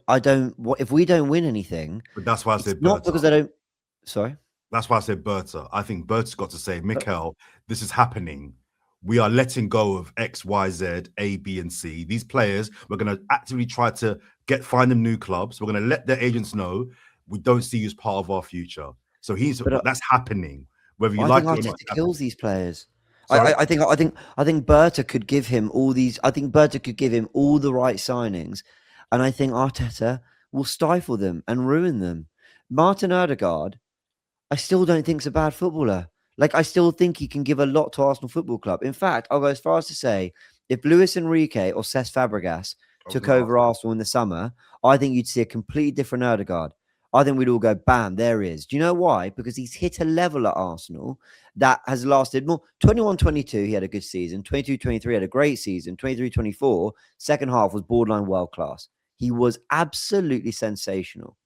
if we don't win anything, but that's why I said not because I don't, sorry. That's why I said Berta. I think Berta's got to say, Mikel, this is happening. We are letting go of X, Y, Z, A, B, and C. These players, we're going to actively try to find them new clubs. We're going to let their agents know we don't see you as part of our future. So that's happening. Whether you like it or not, kills these players. I think Berta could give him all these. I think Berta could give him all the right signings, and I think Arteta will stifle them and ruin them. Martin Odegaard, I still don't think is a bad footballer. Like, I still think he can give a lot to Arsenal Football Club. In fact, I'll go as far as to say, if Luis Enrique or Cesc Fabregas took over Arsenal in the summer, I think you'd see a completely different Odegaard. I think we'd all go, bam, there he is. Do you know why? Because he's hit a level at Arsenal that has lasted more. 21-22, he had a good season. 22-23 had a great season. 23-24, second half was borderline world class. He was absolutely sensational.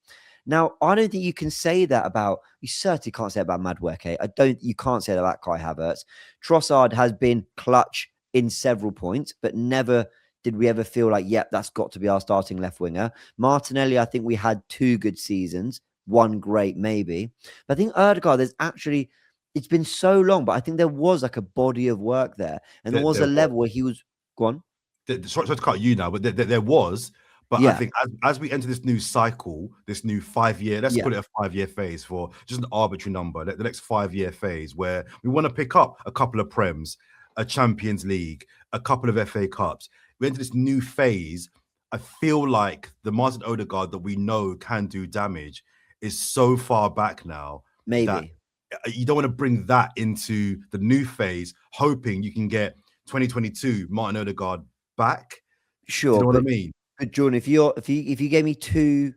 Now, I don't think you can say that about, you certainly can't say about Madueke. You can't say that about Kai Havertz. Trossard has been clutch in several points, but never did we ever feel like, yep, that's got to be our starting left winger. Martinelli, I think we had 2 good seasons, 1 great maybe. But I think Odegaard, it's been so long, but I think there was like a body of work there. And there was a level where he was, go on. Sorry to cut you now, but there was. But yeah. I think as we enter this new cycle, this new 5-year, let's call it a 5-year phase for just an arbitrary number, the next 5-year phase where we want to pick up a couple of Prems, a Champions League, a couple of FA Cups. We enter this new phase. I feel like the Martin Odegaard that we know can do damage is so far back now. Maybe. That you don't want to bring that into the new phase, hoping you can get 2022 Martin Odegaard back. Sure. Do you know what I mean? But Jordan, if you gave me two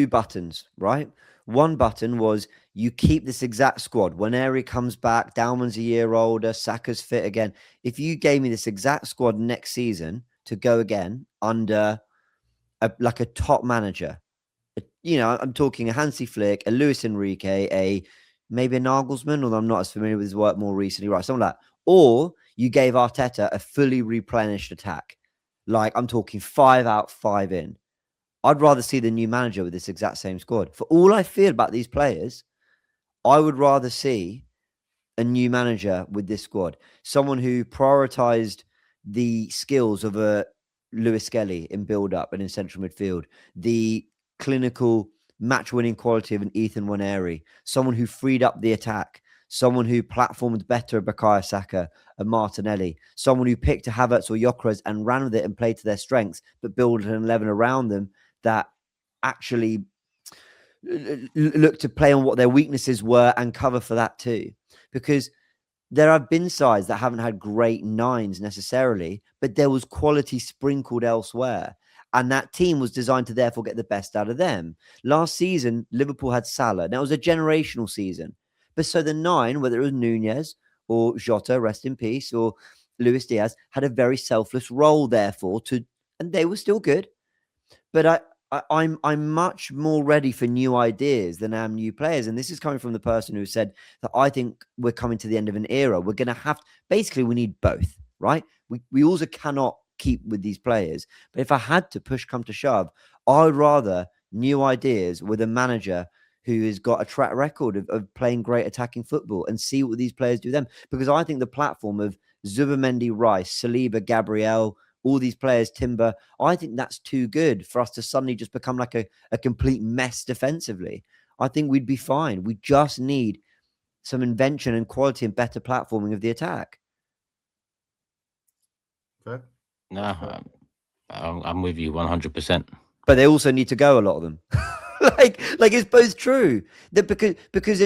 buttons, right? One button was You keep this exact squad. When Eri comes back, Dalman's a year older, Saka's fit again. If you gave me this exact squad next season to go again under like a top manager, I'm talking a Hansi Flick, a Luis Enrique, maybe a Nagelsmann, although I'm not as familiar with his work more recently, right? Something like that. Or you gave Arteta a fully replenished attack. Like I'm talking 5 out, 5 in. I'd rather see the new manager with this exact same squad. For all I feel about these players, I would rather see a new manager with this squad. Someone who prioritized the skills of a Lewis Skelly in build-up and in central midfield, the clinical match-winning quality of an Ethan Nwaneri, someone who freed up the attack, someone who platformed better a Bukayo Saka, a Martinelli, someone who picked a Havertz or Gyökeres and ran with it and played to their strengths, but built an 11 around them that actually look to play on what their weaknesses were and cover for that too. Because there have been sides that haven't had great nines necessarily, but there was quality sprinkled elsewhere. And that team was designed to therefore get the best out of them. Last season, Liverpool had Salah. Now, it was a generational season. But so the 9, whether it was Nunez or Jota, rest in peace, or Luis Diaz, had a very selfless role, therefore, and they were still good. But I'm much more ready for new ideas than I am new players. And this is coming from the person who said that I think we're coming to the end of an era. We're going to basically, we need both, right? We also cannot keep with these players. But if I had to push come to shove, I would rather new ideas with a manager who has got a track record of playing great attacking football and see what these players do them. Because I think the platform of Zubimendi, Rice, Saliba, Gabriel, all these players, Timber, I think that's too good for us to suddenly just become like a complete mess defensively. I think we'd be fine. We just need some invention and quality and better platforming of the attack. Fair. No, I'm with you 100%. But they also need to go, a lot of them. like it's both true. That because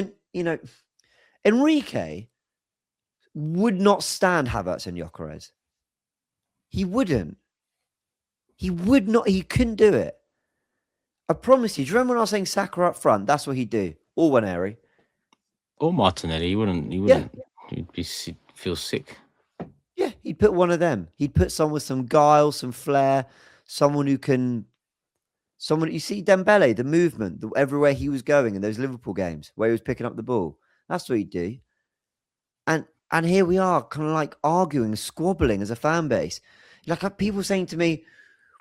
Enrique would not stand Havertz and Gyökeres. He wouldn't. He would not. He couldn't do it. I promise you. Do you remember when I was saying Saka up front? That's what he'd do. Or Nwaneri. Or Martinelli. He wouldn't. Yeah. He'd feel sick. Yeah, he'd put one of them. He'd put someone with some guile, some flair, someone you see Dembele, the movement, everywhere he was going in those Liverpool games where he was picking up the ball. That's what he'd do. And here we are, kind of like arguing, squabbling as a fan base. Like people saying to me,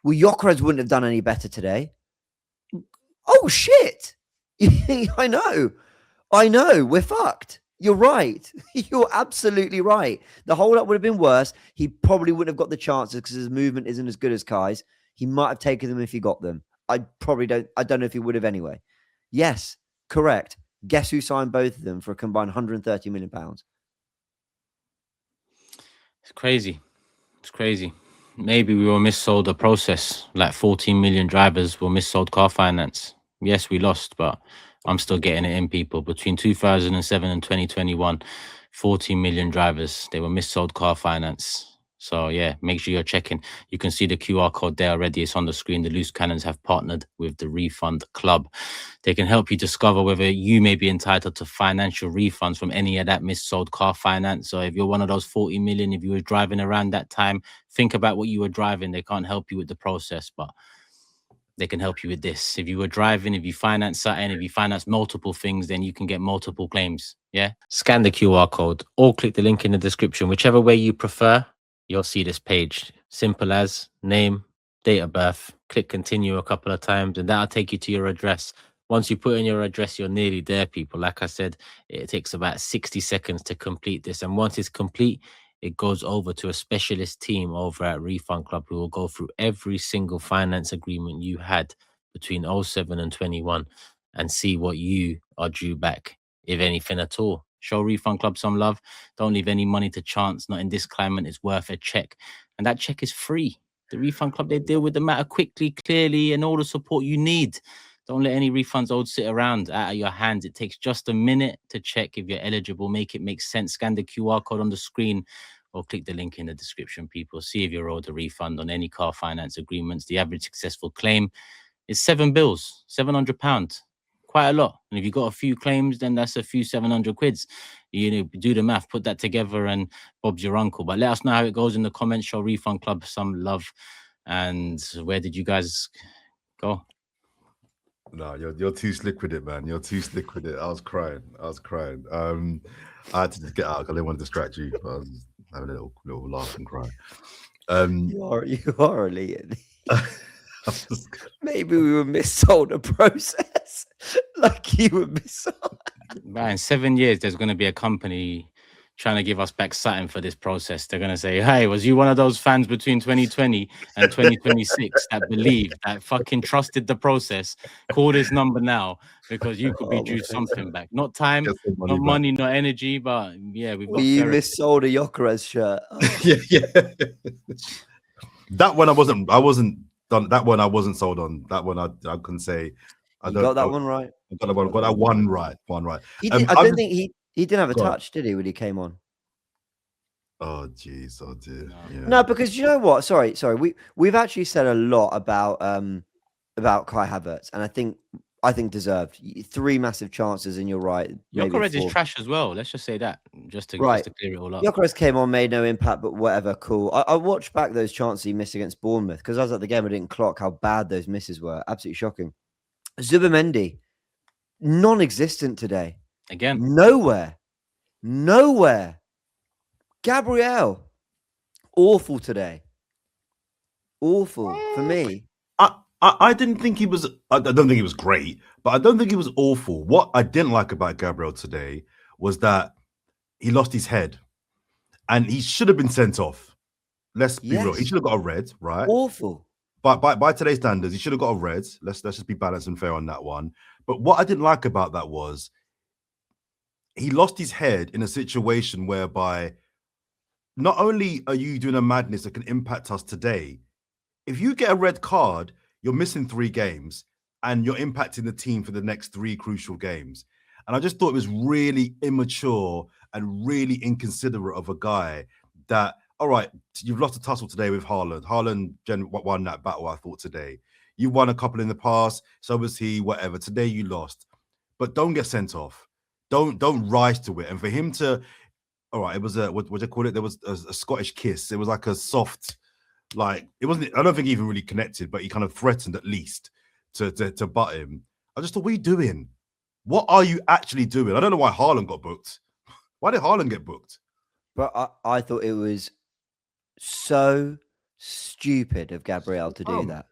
well, Gyökeres wouldn't have done any better today. Oh, shit. I know. We're fucked. You're right. You're absolutely right. The hold-up would have been worse. He probably wouldn't have got the chances because his movement isn't as good as Kai's. He might have taken them if he got them. I don't know if he would have anyway. Yes, correct. Guess who signed both of them for a combined £130 million? It's crazy. Maybe we were missold a process. Like 14 million drivers were missold car finance. Yes, we lost, but I'm still getting it in, people. Between 2007 and 2021, 14 million drivers, they were missold car finance. So yeah, make sure you're checking. You can see the QR code there already. It's on the screen. The Loose Cannons have partnered with the Refund Club. They can help you discover whether you may be entitled to financial refunds from any of that missold car finance. So if you're one of those 40 million, if you were driving around that time, think about what you were driving. They can't help you with the process, but they can help you with this. If you were driving, if you finance something, if you finance multiple things, then you can get multiple claims. Yeah. Scan the QR code or click the link in the description, whichever way you prefer. You'll see this page. Simple as name, date of birth, click continue a couple of times, and that'll take you to your address. Once you put in your address, you're nearly there, people. Like I said, it takes about 60 seconds to complete this. And once it's complete, it goes over to a specialist team over at Refund Club who will go through every single finance agreement you had between 07 and 21 and see what you are due back, if anything at all. Show Refund Club some love. Don't leave any money to chance. Not in this climate. It's worth a check. And that check is free. The Refund Club, they deal with the matter quickly, clearly, and all the support you need. Don't let any refunds old sit around out of your hands. It takes just a minute to check if you're eligible. Make it make sense. Scan the QR code on the screen or click the link in the description, people. See if you're owed a refund on any car finance agreements. The average successful claim is 7 bills, £700. quite a lot. And if you got a few claims, then that's a few 700 quids. You know, do the math, put that together, and Bob's your uncle. But let us know how it goes in the comments. Show Refund Club some love. And where did you guys go? No, you're too slick with it, man. You're too slick with it. I was crying. I had to just get out because I didn't want to distract you. I was just having a little laugh and cry. You are elite. Maybe we were missold a process, like you were missold. Man, in 7 years, there's going to be a company trying to give us back Saturn for this process. They're going to say, hey, was you one of those fans between 2020 and 2026 that believed, that fucking trusted the process? Call this number now because you could be due something back. Not time, not money, not energy, but yeah, we've got you missold a HAVERTZ shirt. Yeah. That one I wasn't done. That one I wasn't sold on. That one I couldn't say. I got that one right. I got that one right. I don't think he didn't have a touch, did he, when he came on? Oh jeez, oh dear. Yeah. No, because you know what? Sorry. We've actually said a lot about Kai Havertz, and I think deserved 3 massive chances, and you're right. HAVERTZ is trash as well. Let's just say that, just to clear it all up. HAVERTZ came on, made no impact, but whatever, cool. I watched back those chances he missed against Bournemouth because I was at the game. I didn't clock how bad those misses were. Absolutely shocking. Zubimendi, non-existent today. Again, nowhere. Gabriel, awful today. Awful for me. I didn't think he was. I don't think he was great, but I don't think he was awful. What I didn't like about Gabriel today was that he lost his head, and he should have been sent off. Let's be real. He should have got a red, right? Awful. But by today's standards, he should have got a red. Let's just be balanced and fair on that one. But what I didn't like about that was he lost his head in a situation whereby not only are you doing a madness that can impact us today, if you get a red card, you're missing 3 games and you're impacting the team for the next 3 crucial games. And I just thought it was really immature and really inconsiderate of a guy that, all right, you've lost a tussle today with Haaland. Haaland won that battle, I thought, today. You won a couple in the past, so was he, whatever. Today you lost. But don't get sent off. Don't rise to it. And for him to, all right, it was a, what do you call it? There was a Scottish kiss. It was like a soft, like, it wasn't, I don't think he even really connected, but he kind of threatened at least to butt him. I just thought, what are you doing? What are you actually doing? I don't know why Haaland got booked. Why did Haaland get booked? But I thought it was so stupid of Gabriel to do that.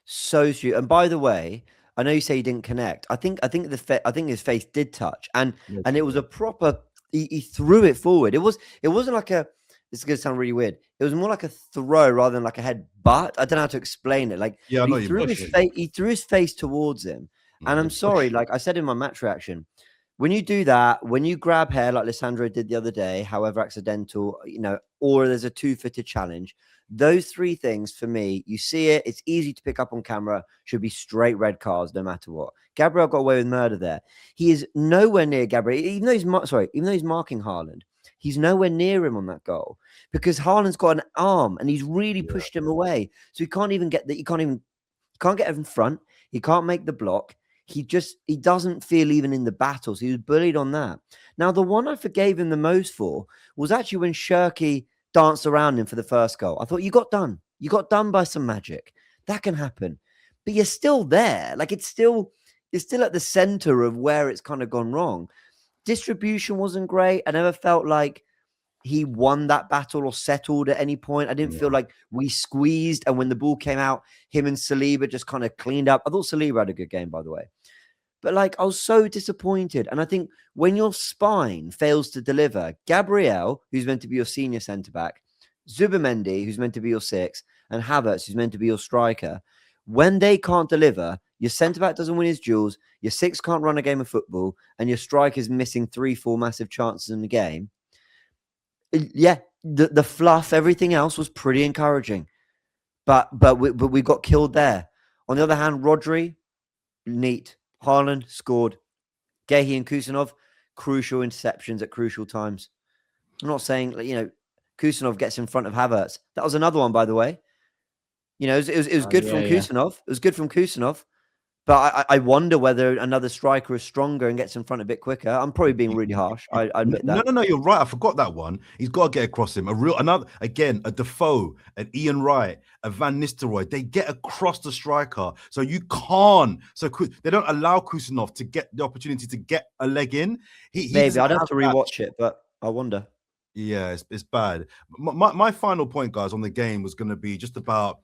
So stupid. And by the way, I know you say he didn't connect. I think his face did touch, and it was a proper. He threw it forward. It wasn't like a. This is gonna sound really weird. It was more like a throw rather than like a head butt. I don't know how to explain it. Like I know he threw his face towards him. And I'm sorry, like I said in my match reaction, when you do that, when you grab hair like Lissandro did the other day, however accidental, or there's a 2-footed challenge, those 3 things for me, you see it, it's easy to pick up on camera, should be straight red cards no matter what. Gabriel got away with murder there. He is nowhere near Gabriel, even though he's marking Haaland. He's nowhere near him on that goal because Haaland's got an arm and he's really pushed him away. So he can't even get that. He can't get in front. He can't make the block. He doesn't feel even in the battles. He was bullied on that. Now, the one I forgave him the most for was actually when Shirky danced around him for the first goal. I thought, you got done. You got done by some magic. That can happen. But you're still there. Like it's still at the center of where it's kind of gone wrong. Distribution wasn't great. I never felt like he won that battle or settled at any point. I didn't feel like we squeezed. And when the ball came out, him and Saliba just kind of cleaned up. I thought Saliba had a good game, by the way. But like, I was so disappointed. And I think when your spine fails to deliver, Gabriel, who's meant to be your senior centre-back, Zubimendi, who's meant to be your 6, and Havertz, who's meant to be your striker, when they can't deliver, your centre-back doesn't win his duels, your 6 can't run a game of football, and your striker's missing 3-4 massive chances in the game. Yeah, the fluff, everything else was pretty encouraging. But we got killed there. On the other hand, Rodri, neat. Haaland scored. Gehi and Kusanov, crucial interceptions at crucial times. I'm not saying, Kusanov gets in front of Havertz. That was another one, by the way. It was good from Kusanov. It was good from Kusanov. But I wonder whether another striker is stronger and gets in front a bit quicker. I'm probably being really harsh. I admit that. No, you're right. I forgot that one. He's got to get across him. A Defoe, an Ian Wright, a Van Nistelrooy. They get across the striker, so you can't. So they don't allow Kusanov to get the opportunity to get a leg in. Maybe I'd have to rewatch it, but I wonder. Yeah, it's bad. My final point, guys, on the game was going to be just about.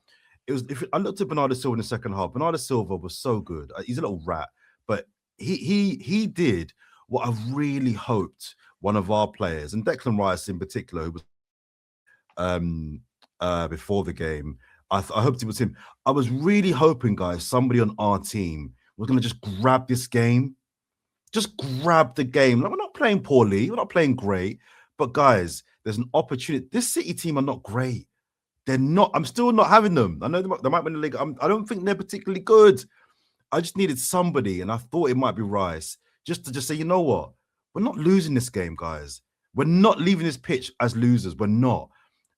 If I looked at Bernardo Silva in the second half, Bernardo Silva was so good. He's a little rat, but he did what I really hoped one of our players, and Declan Rice in particular, who was before the game, I hoped it was him. I was really hoping, guys, somebody on our team was going to just grab this game, just grab the game. Like, we're not playing poorly, we're not playing great, but guys, there's an opportunity. This City team are not great. They're not. I'm still not having them. I know they might win the league. I don't think they're particularly good. I just needed somebody, and I thought it might be Rice, just to say, you know what? We're not losing this game, guys. We're not leaving this pitch as losers. We're not.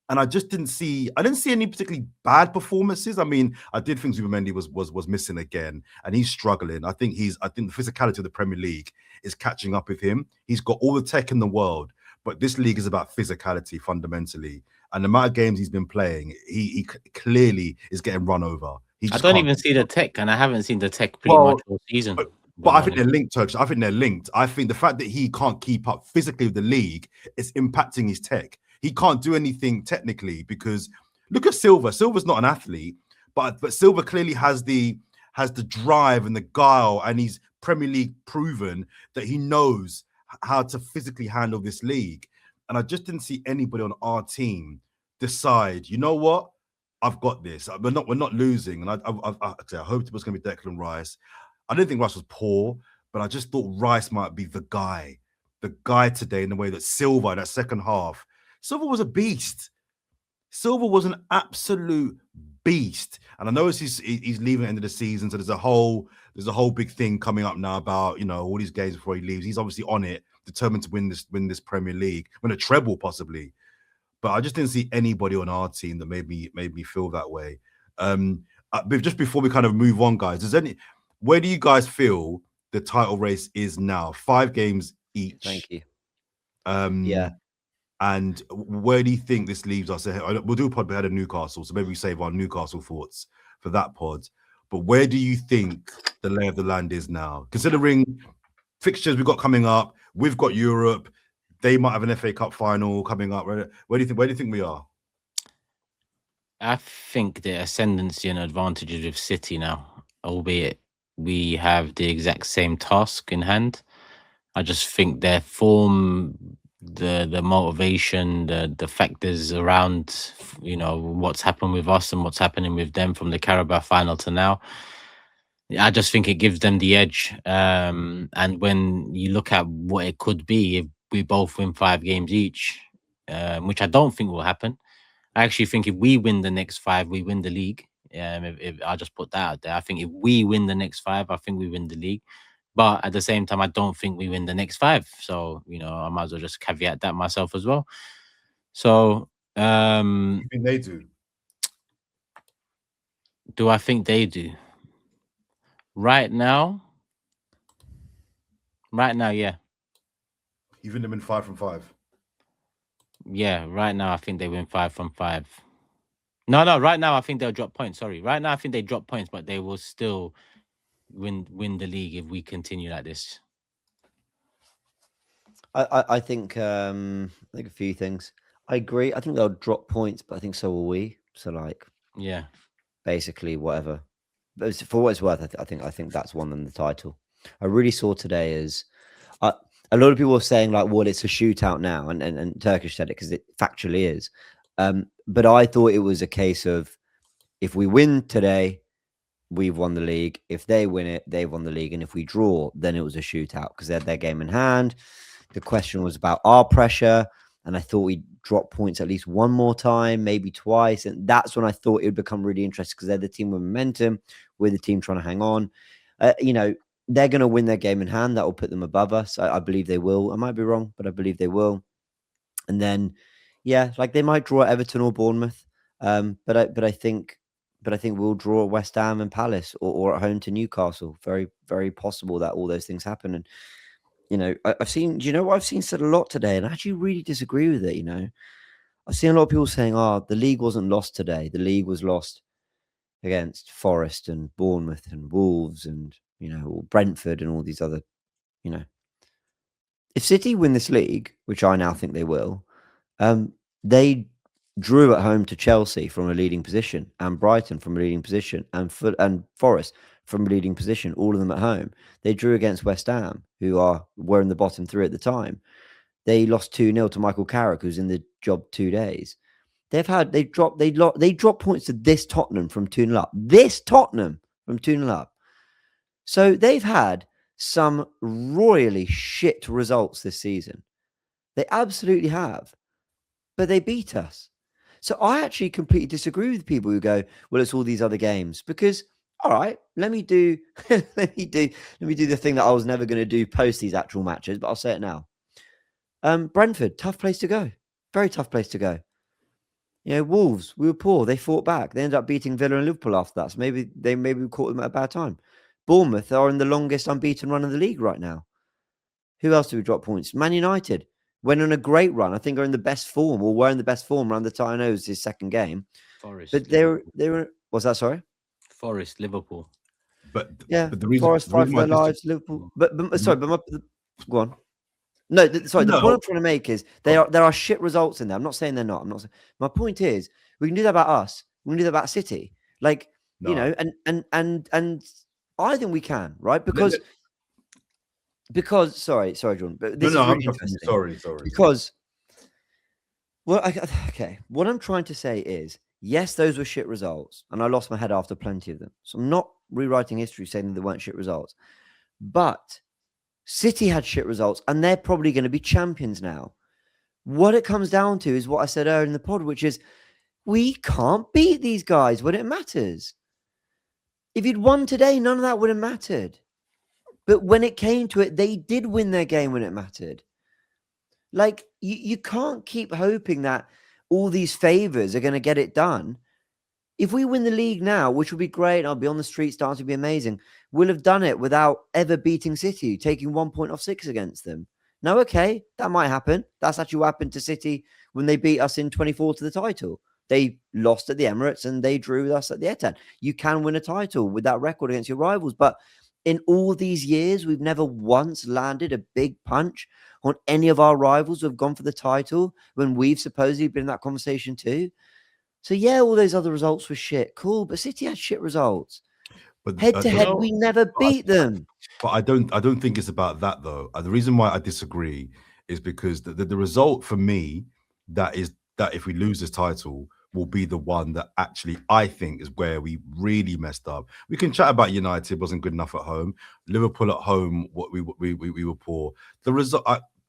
And I just didn't see. I didn't see any particularly bad performances. I mean, I did think Zubimendi was missing again, and he's struggling. I think the physicality of the Premier League is catching up with him. He's got all the tech in the world, but this league is about physicality fundamentally. And the amount of games he's been playing, he clearly is getting run over. I don't even see the tech, and I haven't seen the tech pretty much all season. But I think they're linked, Turkish. I think they're linked. I think the fact that he can't keep up physically with the league is impacting his tech. He can't do anything technically because look at Silva. Silva's not an athlete, but Silva clearly has the drive and the guile, and he's Premier League proven that he knows how to physically handle this league. And I just didn't see anybody on our team decide, you know what, I've got this. We're not losing. And I hoped it was going to be Declan Rice. I didn't think Rice was poor, but I just thought Rice might be the guy today in the way that Silva in that second half. Silva was a beast. Silva was an absolute beast. And I know he's leaving at the end of the season, so there's a whole big thing coming up now about, you know, all these games before he leaves. He's obviously on it, determined to win this Premier League, win a treble possibly. But I just didn't see anybody on our team that made me feel that way. But just before we kind of move on, guys, where do you guys feel the title race is now? 5 games each. Thank you. Yeah. And where do you think this leaves us? We'll do a pod ahead of Newcastle, so maybe we save our Newcastle thoughts for that pod. But where do you think the lay of the land is now? Considering fixtures we've got coming up, we've got Europe. They might have an FA Cup final coming up. Where do you think we are? I think the ascendancy and advantages with City now, albeit we have the exact same task in hand. I just think their form, the motivation, the factors around, you know, what's happened with us and what's happening with them from the Carabao final to now, I just think it gives them the edge. And when you look at what it could be if we both win 5 games each, which I don't think will happen. I actually think if we win the next 5, we win the league. If I just put that out there, I think if we win the next 5, I think we win the league. But at the same time, I don't think we win the next 5. So, you know, I might as well just caveat that myself as well. So, You think they do? Do I think they do? Right now, yeah. You think they win 5 from 5? Yeah, right now I think they win 5 from 5. No, right now I think they'll drop points. Sorry, right now I think they drop points, but they will still win the league if we continue like this. I think a few things. I agree. I think they'll drop points, but I think so will we. So like, yeah, basically whatever. But for what it's worth, I think that's won them the title. I really saw today is a lot of people are saying like, well, it's a shootout now, and Turkish said it because it factually is. But I thought it was a case of if we win today, we've won the league. If they win it, they've won the league. And if we draw, then it was a shootout because they had their game in hand. The question was about our pressure. And I thought we'd drop points at least one more time, maybe twice. And that's when I thought it would become really interesting because they're the team with momentum. We're the team trying to hang on. You know, they're going to win their game in hand. That will put them above us. I believe they will. I might be wrong, but I believe they will. And then, yeah, like they might draw Everton or Bournemouth. But I think But I think we'll draw West Ham and Palace, or at home to Newcastle. Very, very possible that all those things happen. And I've seen. Do you know what I've seen said a lot today? And I actually really disagree with it. I've seen a lot of people saying, "Oh, the league wasn't lost today. The league was lost against Forest and Bournemouth and Wolves and or Brentford and all these other, If City win this league, which I now think they will, they drew at home to Chelsea from a leading position, and Brighton from a leading position, and Forest from a leading position, all of them at home. They drew against West Ham, who were in the bottom three at the time. They lost 2-0 to Michael Carrick, who's in the job 2 days. They dropped points to this Tottenham from 2-0 up. This Tottenham from 2-0 up. So they've had some royally shit results this season. They absolutely have. But they beat us. So I actually completely disagree with people who go, well, it's all these other games. Because, all right, let me do let me do the thing that I was never going to do post these actual matches, but I'll say it now. Brentford, tough place to go. Very tough place to go. Wolves, we were poor. They fought back. They ended up beating Villa and Liverpool after that. So maybe we caught them at a bad time. Bournemouth are in the longest unbeaten run of the league right now. Who else do we drop points? Man United went on a great run. I think are in the best form, or were in the best form around the time. I know it was his second game. Forest. But they were. Was that sorry? Forest, Liverpool. But the reason Forest fight for their lives, Liverpool. But go on. No, the point I'm trying to make is there are shit results in there. I'm not saying they're not. My point is we can do that about us. We can do that about City. And I think we can, right? Because sorry, Jordan, but this is really interesting. Sorry. Because what I'm trying to say is, yes, those were shit results, and I lost my head after plenty of them. So I'm not rewriting history saying that they weren't shit results, but City had shit results, and they're probably going to be champions now. What it comes down to is what I said earlier in the pod, which is we can't beat these guys when it matters. If you'd won today, none of that would have mattered. But when it came to it, they did win their game when it mattered. Like, you can't keep hoping that all these favors are going to get it done. If we win the league now, which would be great, I'll be on the streets, dancing, be amazing. We'll have done it without ever beating City, taking 1 point off 6 against them. Now, okay, that might happen. That's actually what happened to City when they beat us in 24 to the title. They lost at the Emirates and they drew with us at the Etihad. You can win a title with that record against your rivals, but in all these years, we've never once landed a big punch on any of our rivals who have gone for the title when we've supposedly been in that conversation too. So yeah, all those other results were shit. Cool, but City had shit results. But head to head, we never beat them. But I don't think it's about that though. The reason why I disagree is because the result for me that if we lose this title will be the one that actually I think is where we really messed up. We can chat about United wasn't good enough at home. Liverpool at home, what we were poor. The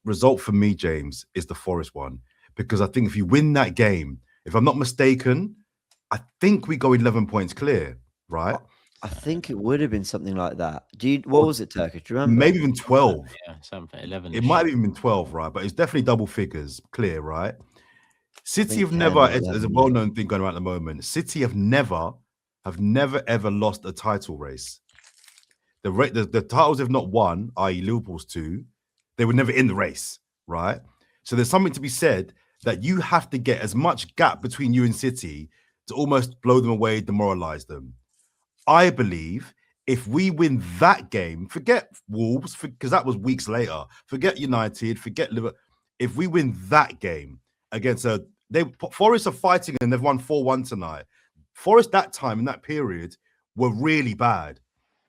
result for me, James, is the Forest one, because I think if you win that game, if I'm not mistaken, I think we go 11 points clear, right? I think it would have been something like that. What was it, Turkish? Do you remember? Maybe even 12. Yeah, something 11. It might have even been 12, right? But it's definitely double figures clear, right? City have never, as a well-known thing going around at the moment, City have never ever lost a title race. The titles have not won, i.e. Liverpool's 2, they were never in the race, right? So there's something to be said that you have to get as much gap between you and City to almost blow them away, demoralize them. I believe if we win that game, forget Wolves, because that was weeks later, forget United, forget Liverpool. If we win that game against Forest are fighting and they've won 4-1 tonight. Forest that time in that period were really bad.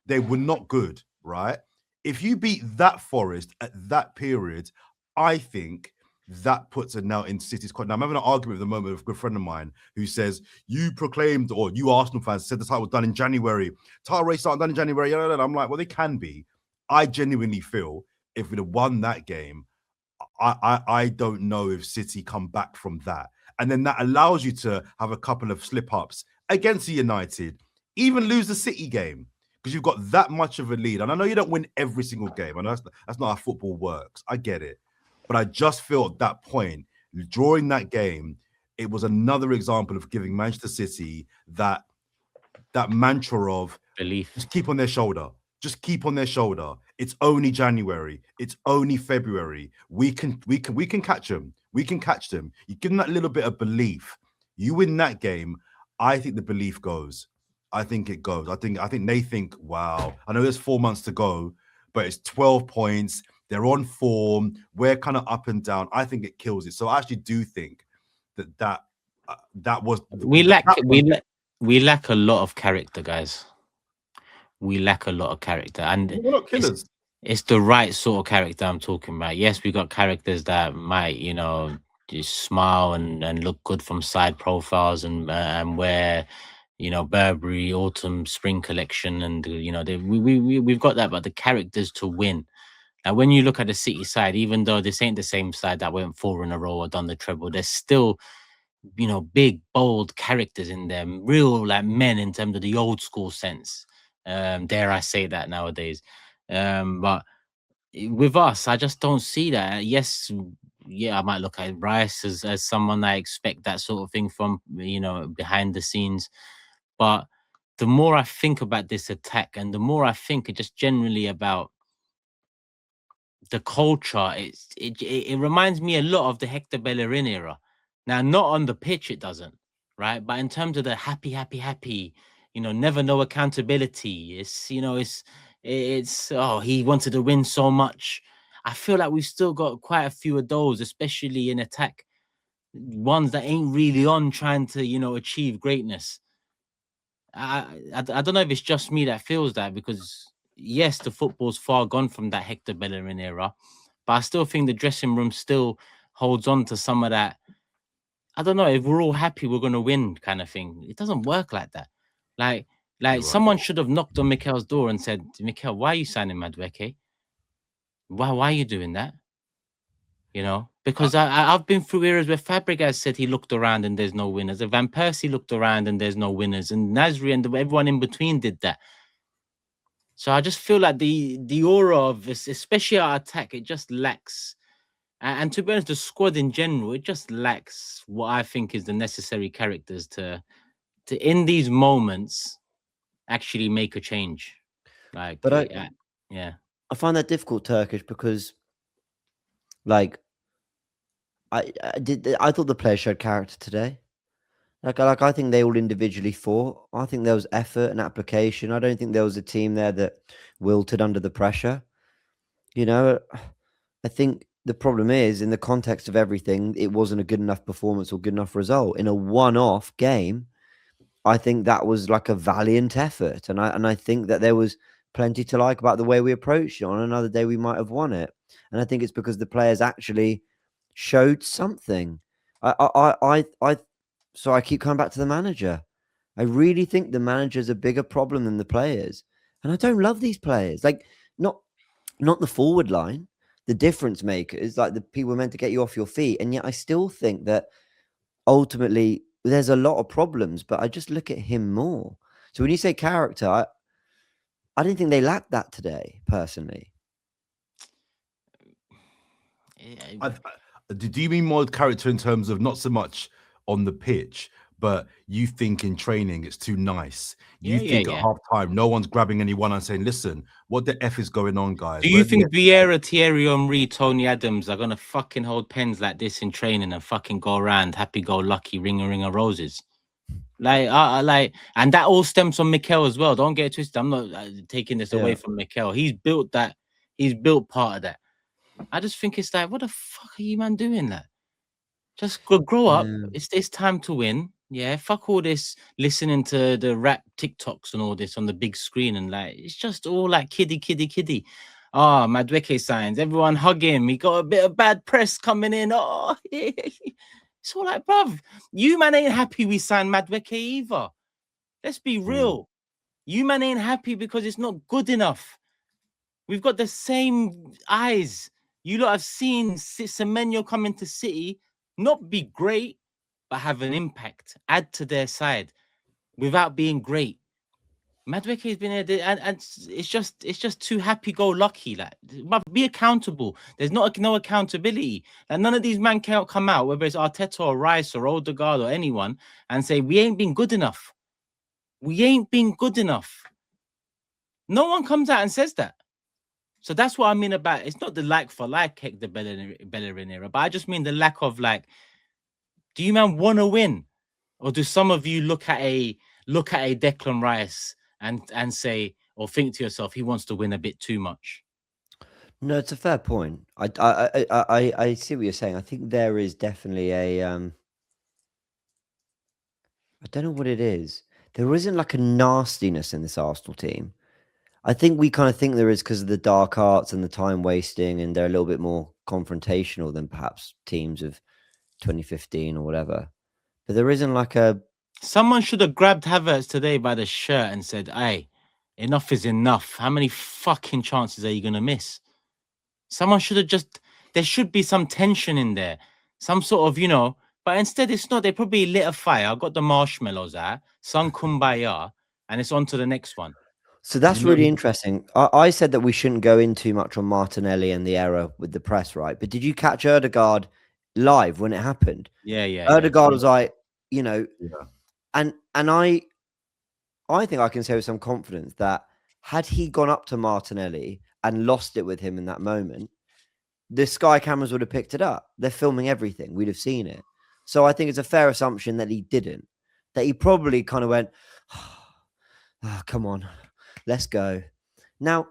They were not good, right? If you beat that Forest at that period, I think that puts a nail in City's court. Now, I'm having an argument at the moment with a good friend of mine who says, you proclaimed, or you Arsenal fans said the title was done in January. Title race aren't done in January. I'm like, well, they can be. I genuinely feel if we'd have won that game, I don't know if City come back from that. And then that allows you to have a couple of slip-ups against the United, even lose the City game, because you've got that much of a lead. And I know you don't win every single game. I know that's not how football works. I get it. But I just feel at that point, drawing that game, it was another example of giving Manchester City that that mantra of Belief. just keep on their shoulder. Just keep on their shoulder. It's only January. It's only February. We can catch them. We can catch them. You give them that little bit of belief. You win that game. I think the belief goes. I think it goes. I think they think, wow. I know there's 4 months to go, but it's 12 points. They're on form. We're kind of up and down. I think it kills it. So I actually do think that was we lack a lot of character, guys. We lack a lot of character, and we're not killers. It's the right sort of character I'm talking about. Yes, we got characters that might, just smile and look good from side profiles and wear, Burberry autumn spring collection, and we've got that, but the characters to win. Now, when you look at the City side, even though this ain't the same side that went 4 in a row or done the treble, there's still, big, bold characters in them, real like men in terms of the old school sense. Dare I say that nowadays? But with us, I just don't see that. Yes, I might look at Rice as someone I expect that sort of thing from, behind the scenes. But the more I think about this attack, and the more I think just generally about the culture, it reminds me a lot of the Hector Bellerin era. Now, not on the pitch, it doesn't, right? But in terms of the happy, never no accountability. It's he wanted to win so much. I feel like we've still got quite a few of those, especially in attack, ones that ain't really on trying to, achieve greatness. I don't know if it's just me that feels that, because yes, the football's far gone from that Hector Bellerin era, but I still think the dressing room still holds on to some of that. I don't know, if we're all happy we're going to win kind of thing. It doesn't work like that. Like someone should have knocked on Mikel's door and said, Mikel, why are you signing Madueke? Why are you doing that? Because I've been through eras where Fabregas said he looked around and there's no winners. And Van Persie looked around and there's no winners. And Nasri and everyone in between did that. So I just feel like the aura of this, especially our attack, it just lacks. And to be honest, the squad in general, it just lacks what I think is the necessary characters to in these moments actually make a change. Like, But yeah, I find that difficult, Turkish, because like I thought the players showed character today. Like I think they all individually fought. I think there was effort and application. I don't think there was a team there that wilted under the pressure. I think the problem is, in the context of everything, it wasn't a good enough performance or good enough result. In a one-off game, I think that was like a valiant effort. And I think that there was plenty to like about the way we approached it. On another day, we might have won it. And I think it's because the players actually showed something. So I keep coming back to the manager. I really think the manager is a bigger problem than the players. And I don't love these players. Like, not the forward line, the difference makers, like the people meant to get you off your feet. And yet I still think that ultimately there's a lot of problems, but I just look at him more. So when you say character, I didn't think they lacked that today, personally. Do you mean more character in terms of not so much on the pitch, but you think in training it's too nice? You think at half time no one's grabbing anyone and saying, listen, what the F is going on, guys? Do you think Vieira, Thierry Henry, Tony Adams are going to fucking hold pens like this in training and fucking go around happy-go-lucky, ring a roses? And that all stems from Mikel as well. Don't get it twisted. I'm not taking this away from Mikel. He's built that. He's built part of that. I just think it's like, what the fuck are you, man, doing that? Just grow up. It's time to win. Yeah, fuck all this listening to the rap TikToks and all this on the big screen, and like it's just all like kiddie. Oh, Madueke signs. Everyone hug him. He got a bit of bad press coming in. Oh, it's all like, bruv, you man ain't happy we signed Madueke either. Let's be real. You man ain't happy because it's not good enough. We've got the same eyes. You lot have seen Semenyo come into City, not be great, but have an impact, add to their side without being great. Madueke has been there, and it's just too happy-go-lucky. Like, be accountable. There's no accountability. Like, none of these men can't come out, whether it's Arteta or Rice or Odegaard or anyone, and say we ain't been good enough. We ain't been good enough. No one comes out and says that. So that's what I mean about it's not the like for like the Bellerin era, but I just mean the lack of like, do you man want to win? Or do some of you look at a Declan Rice and say or think to yourself he wants to win a bit too much? No, it's a fair point. I see what you're saying. I think there is definitely a I don't know what it is. There isn't like a nastiness in this Arsenal team. I think we kind of think there is because of the dark arts and the time wasting, and they're a little bit more confrontational than perhaps teams of 2015 or whatever. But there isn't like a. Someone should have grabbed Havertz today by the shirt and said, "Hey, enough is enough. How many fucking chances are you gonna miss?" Someone should have just. There should be some tension in there, some sort of, you know. But instead, it's not. They probably lit a fire, got the marshmallows out, sung kumbaya, and it's on to the next one. So that's really interesting. I said that we shouldn't go in too much on Martinelli and the error with the press, right? But did you catch Ødegaard live when it happened? Yeah. Ødegaard was like, you know, Yeah. and I think I can say with some confidence that had he gone up to Martinelli and lost it with him in that moment, the Sky cameras would have picked it up. They're filming everything. We'd have seen it. So I think it's a fair assumption that he didn't. That he probably kind of went, oh, come on, let's go. Now,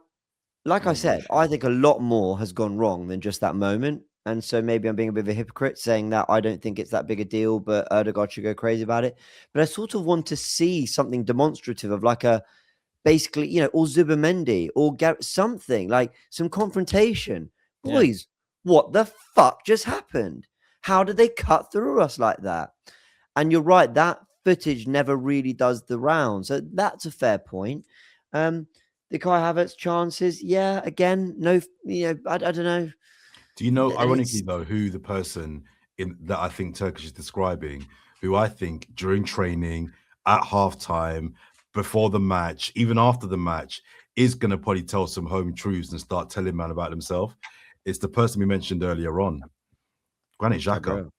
like I said, I think a lot more has gone wrong than just that moment. And so maybe I'm being a bit of a hypocrite saying that I don't think it's that big a deal, but Ødegaard should go crazy about it. But I sort of want to see something demonstrative of like a, basically, you know, or Zubimendi or something like some confrontation. Yeah. Boys, what the fuck just happened? How did they cut through us like that? And you're right, that footage never really does the round. So that's a fair point. The Kai Havertz chances, yeah, again, no, you know, I don't know. Do you know, ironically though, who the person that I think Turkish is describing, who I think during training, at halftime, before the match, even after the match, is going to probably tell some home truths and start telling man about himself? It's the person we mentioned earlier on, Granit Xhaka.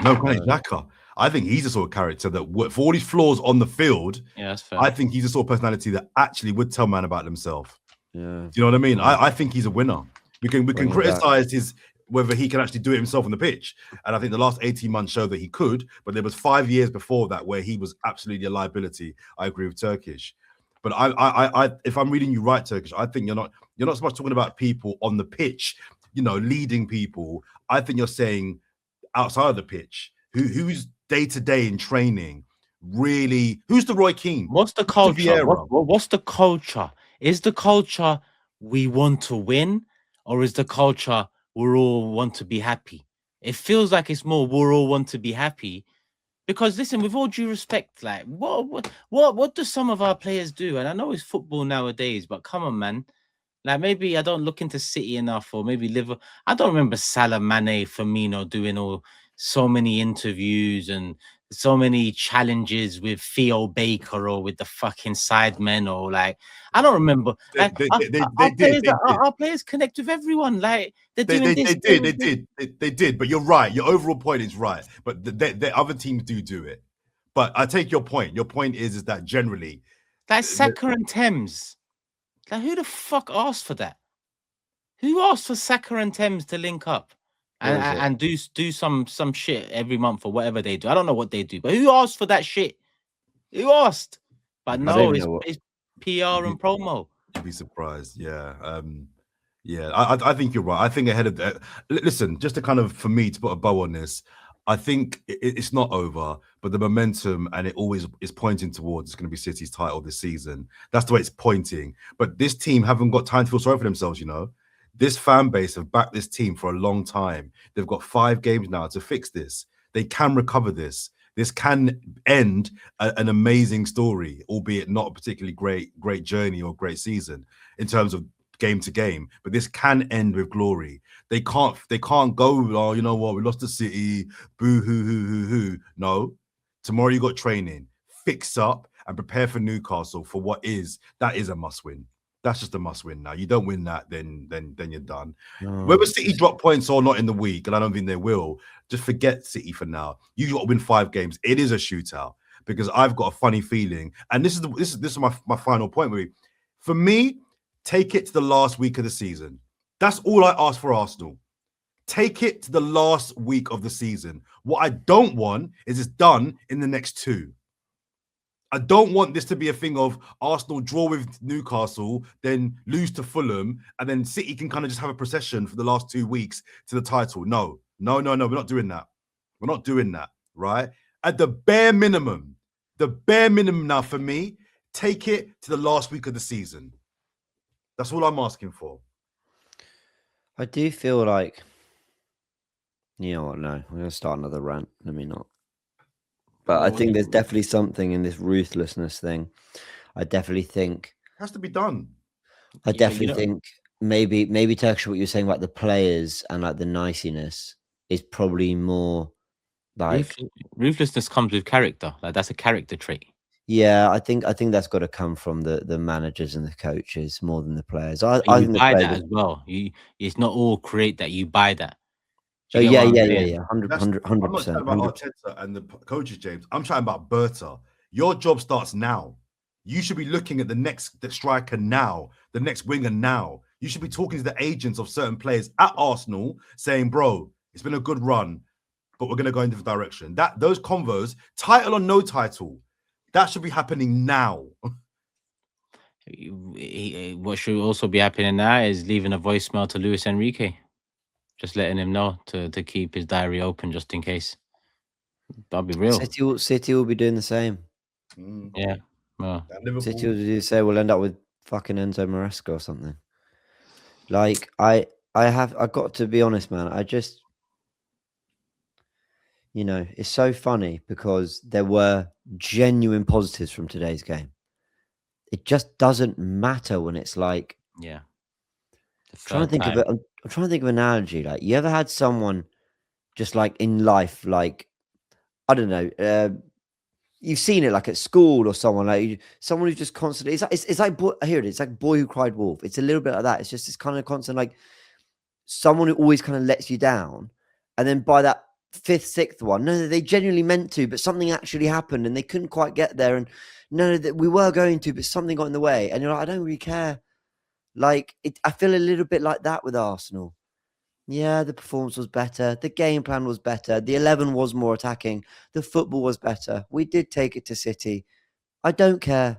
No, Granit Xhaka. I think he's the sort of character that, for all his flaws on the field, Yeah, that's fair. I think he's the sort of personality that actually would tell man about himself. Yeah. Do you know what I mean? I think he's a winner. We can criticize his whether he can actually do it himself on the pitch, and I think the last 18 months show that he could. But there was 5 years before that where he was absolutely a liability. I agree with Turkish, but I if I'm reading you right, Turkish, I think you're not so much talking about people on the pitch, you know, leading people. I think you're saying outside of the pitch, who's day to day in training. Really, who's the Roy Keane? What's the culture? What's the culture? Is the culture we want to win, or is the culture we all want to be happy? It feels like it's more we all want to be happy, because listen, with all due respect, like what do some of our players do? And I know it's football nowadays, but come on, man. Like maybe I don't look into City enough, or maybe Liverpool. I don't remember Salah, Mane, Firmino doing so many interviews and so many challenges with Theo Baker or with the fucking sidemen, or like I don't remember. Like, our players connect with everyone. Like they're doing this. They did. But you're right. Your overall point is right. But the other teams do it. But I take your point. Your point is that generally, like Saka and Thames. Like who the fuck asked for that? Who asked for Saka and Thames to link up and do some shit every month or whatever they do? I don't know what they do, but who asked for that shit? Who asked? But no, it's PR and promo. You'd be surprised. Yeah. I think you're right. I think ahead of that. Listen, just to kind of, for me, to put a bow on this, I think it's not over, but the momentum and it always is pointing towards it's going to be City's title this season. That's the way it's pointing. But this team haven't got time to feel sorry for themselves, you know. This fan base have backed this team for a long time. They've got 5 games now to fix this. They can recover this. This can end an amazing story, albeit not a particularly great journey or great season in terms of game to game, but this can end with glory. They can't go, oh, you know what, we lost to City, boo hoo. No, tomorrow you got training, fix up and prepare for Newcastle for that is a must win. That's just a must win now. You don't win that, then you're done. No. Whether City drop points or not in the week, and I don't think they will, just forget City for now. You got to win 5 games. It is a shootout. because I've got a funny feeling, and this is my final point. Really, for me, take it to the last week of the season. That's all I ask for Arsenal. Take it to the last week of the season. What I don't want is it's done in the next 2. I don't want this to be a thing of Arsenal draw with Newcastle, then lose to Fulham, and then City can kind of just have a procession for the last 2 weeks to the title. No. We're not doing that. We're not doing that, right? At the bare minimum now for me, take it to the last week of the season. That's all I'm asking for. I do feel like, you know what? No, I'm going to start another rant. Let me not. But I think there's definitely something in this ruthlessness thing. I definitely think it has to be done. I definitely think maybe to actually what you're saying about the players and like the niciness is probably more like ruthlessness comes with character. Like that's a character trait. Yeah, I think that's got to come from the managers and the coaches more than the players. I You think buy that as well. It's not all create that. You buy that. Oh yeah, 100%. I'm not talking about Arteta and the coaches, James. I'm talking about Berta. Your job starts now. You should be looking at the striker now, the next winger now. You should be talking to the agents of certain players at Arsenal, saying, "Bro, it's been a good run, but we're going to go in a different direction." Those convos, title or no title, that should be happening now. What should also be happening now is leaving a voicemail to Luis Enrique. Just letting him know to keep his diary open just in case. That'll be real. City will be doing the same. Yeah. Well, City will do the same. We'll end up with fucking Enzo Maresca or something. Like I got to be honest, man. I just, it's so funny because there were genuine positives from today's game. It just doesn't matter when it's like, yeah. I'm trying to think of an analogy. Like, you ever had someone just like in life, like, I don't know, you've seen it like at school or someone who's just constantly, it's like here it is, like Boy Who Cried Wolf. It's a little bit like that. It's just this kind of constant, like someone who always kind of lets you down. And then by that 5th, 6th one, no, they genuinely meant to, but something actually happened and they couldn't quite get there. And no, that we were going to, but something got in the way. And you're like, I don't really care. Like, I feel a little bit like that with Arsenal. Yeah, the performance was better. The game plan was better. The 11 was more attacking. The football was better. We did take it to City. I don't care.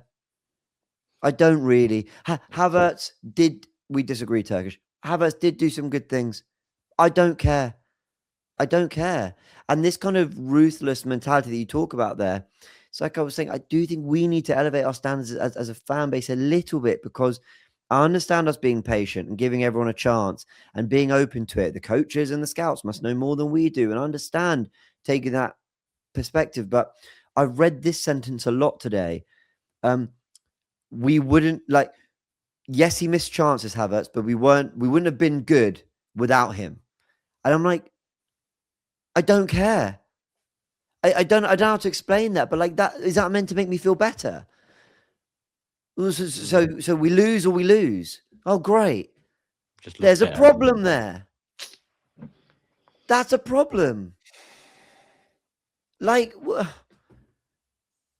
I don't really. HAVERTZ did, we disagree, Turkish. HAVERTZ did do some good things. I don't care. I don't care. And this kind of ruthless mentality that you talk about there, it's like I was saying, I do think we need to elevate our standards as a fan base a little bit, because I understand us being patient and giving everyone a chance and being open to it. The coaches and the scouts must know more than we do, and I understand taking that perspective. But I've read this sentence a lot today. We wouldn't like, yes, he missed chances, Havertz, but we wouldn't have been good without him. And I'm like, I don't care. I don't know how to explain that, but like, that is that meant to make me feel better? So we lose or we lose. Oh, great. There's a problem there. That's a problem. Like,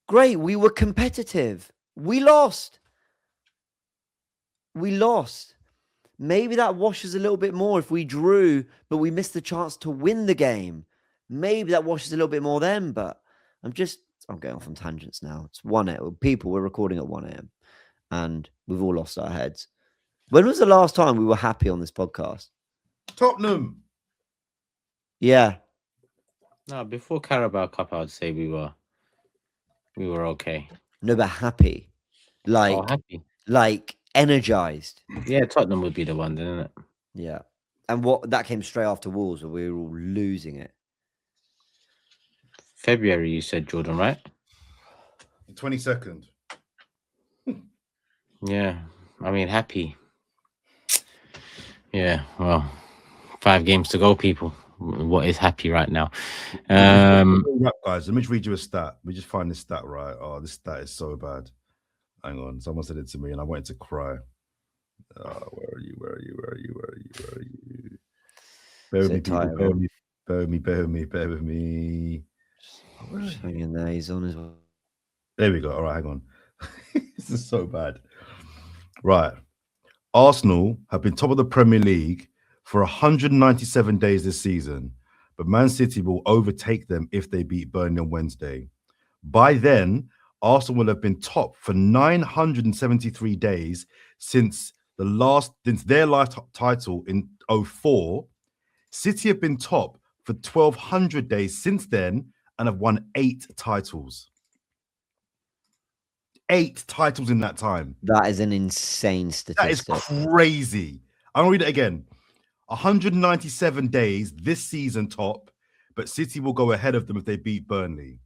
great. We were competitive. We lost. Maybe that washes a little bit more if we drew, but we missed the chance to win the game. Maybe that washes a little bit more then, but I'm going off on tangents now. It's 1 a.m. People, we're recording at 1 a.m. and we've all lost our heads. When was the last time we were happy on this podcast? Tottenham. Yeah. No, before Carabao Cup, I would say we were okay. No, but happy. Happy. Like energized. Yeah, Tottenham would be the one, didn't it? Yeah. And that came straight after Wolves, where we were all losing it. February, you said, Jordan, right? The 22nd. Yeah. I mean, happy. Yeah, well, 5 games to go, people. What is happy right now? Guys, let me read you a stat. We just find this stat right. Oh, this stat is so bad. Hang on. Someone said it to me and I wanted to cry. Where are you? Bear with me. Hang in there. He's on his way. There we go. All right, hang on. This is so bad. Right. Arsenal have been top of the Premier League for 197 days this season, but Man City will overtake them if they beat Burnley on Wednesday. By then, Arsenal will have been top for 973 days since their last title in 2004. City have been top for 1,200 days since then and have won 8 titles. 8 titles in that time. That is an insane statistic. That is crazy. I'll read it again. 197 days this season top, but City will go ahead of them if they beat Burnley.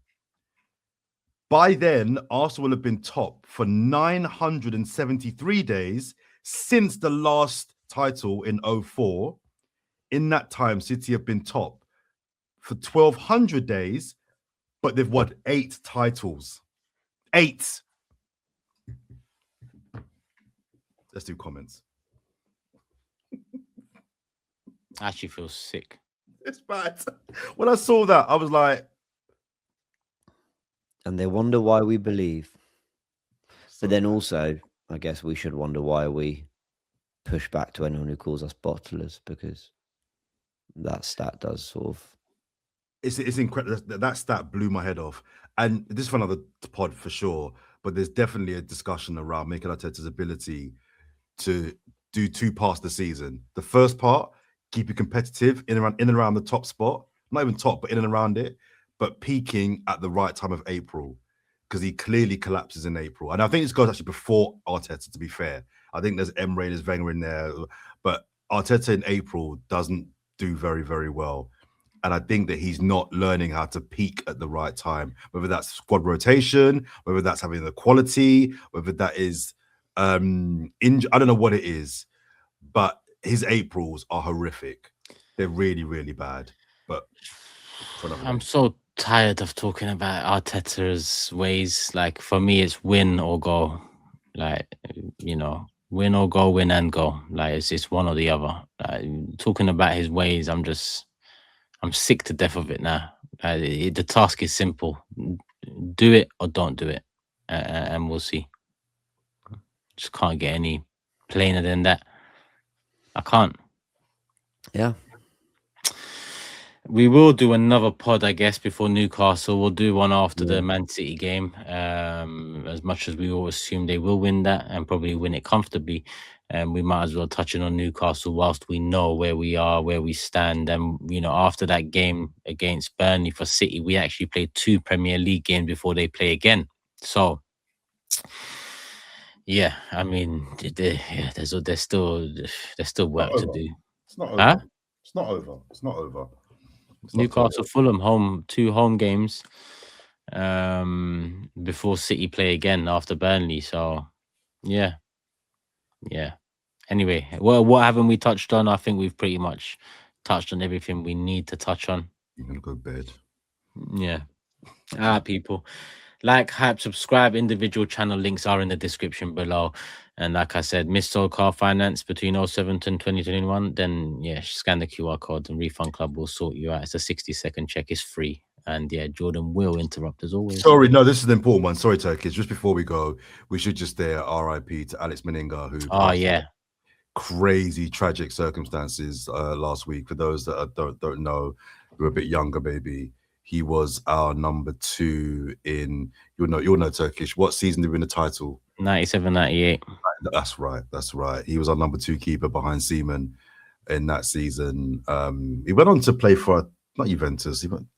By then, Arsenal will have been top for 973 days since the last title in 2004. In that time, City have been top for 1,200 days, but they've won 8 titles. 8. Let's do comments. I actually feel sick. It's bad. When I saw that, I was like... And they wonder why we believe. But then also, I guess we should wonder why we push back to anyone who calls us bottlers, because that stat does sort of... It's incredible. That stat blew my head off. And this is for another pod for sure, but there's definitely a discussion around Mikel Arteta's ability to do 2 parts of the season. The first part, keep you competitive in and around the top spot, not even top, but in and around it, but peaking at the right time of April, because he clearly collapses in April. And I think this goes actually before Arteta, to be fair. I think there's Emre and there's Wenger in there, but Arteta in April doesn't do very, very well. And I think that he's not learning how to peak at the right time, whether that's squad rotation, whether that's having the quality, whether that is, I don't know what it is, but his Aprils are horrific. They're really, really bad. But I'm so tired of talking about Arteta's ways. Like, for me, it's win or go. Like, you know, win or go, win and go. Like, it's one or the other. Like, talking about his ways, I'm sick to death of it now. The task is simple. Do it or don't do it. And we'll see. Just can't get any plainer than that. I can't. Yeah. We will do another pod, I guess, before Newcastle. We'll do one after the Man City game. As much as we all assume they will win that and probably win it comfortably, we might as well touch in on Newcastle whilst we know where we are, where we stand. And, you know, after that game against Burnley for City, we actually played 2 Premier League games before they play again. So, yeah, I mean, there's still work to do. It's not over. Huh? It's not over. It's not over. Newcastle, Fulham, 2 home games before City play again after Burnley. So, yeah. Anyway, what haven't we touched on? I think we've pretty much touched on everything we need to touch on. You're gonna go to bed. Yeah. All right, people. Like, hype, subscribe. Individual channel links are in the description below. And like I said, missold car finance between 07 and 2021, then yeah, scan the QR code and Refund Club will sort you out. It's a 60-second check. It's free. And yeah, Jordan will interrupt as always. Sorry, no, this is an important one. Sorry, Turkish. Just before we go, we should just say RIP to Alex Meninga, who crazy, tragic circumstances last week. For those that don't know, who are a bit younger, maybe. He was our number 2 in, you'll know Turkish. What season did we win the title? 97-98. That's right. He was our number 2 keeper behind Seaman in that season. He went on to play for, not Juventus, he went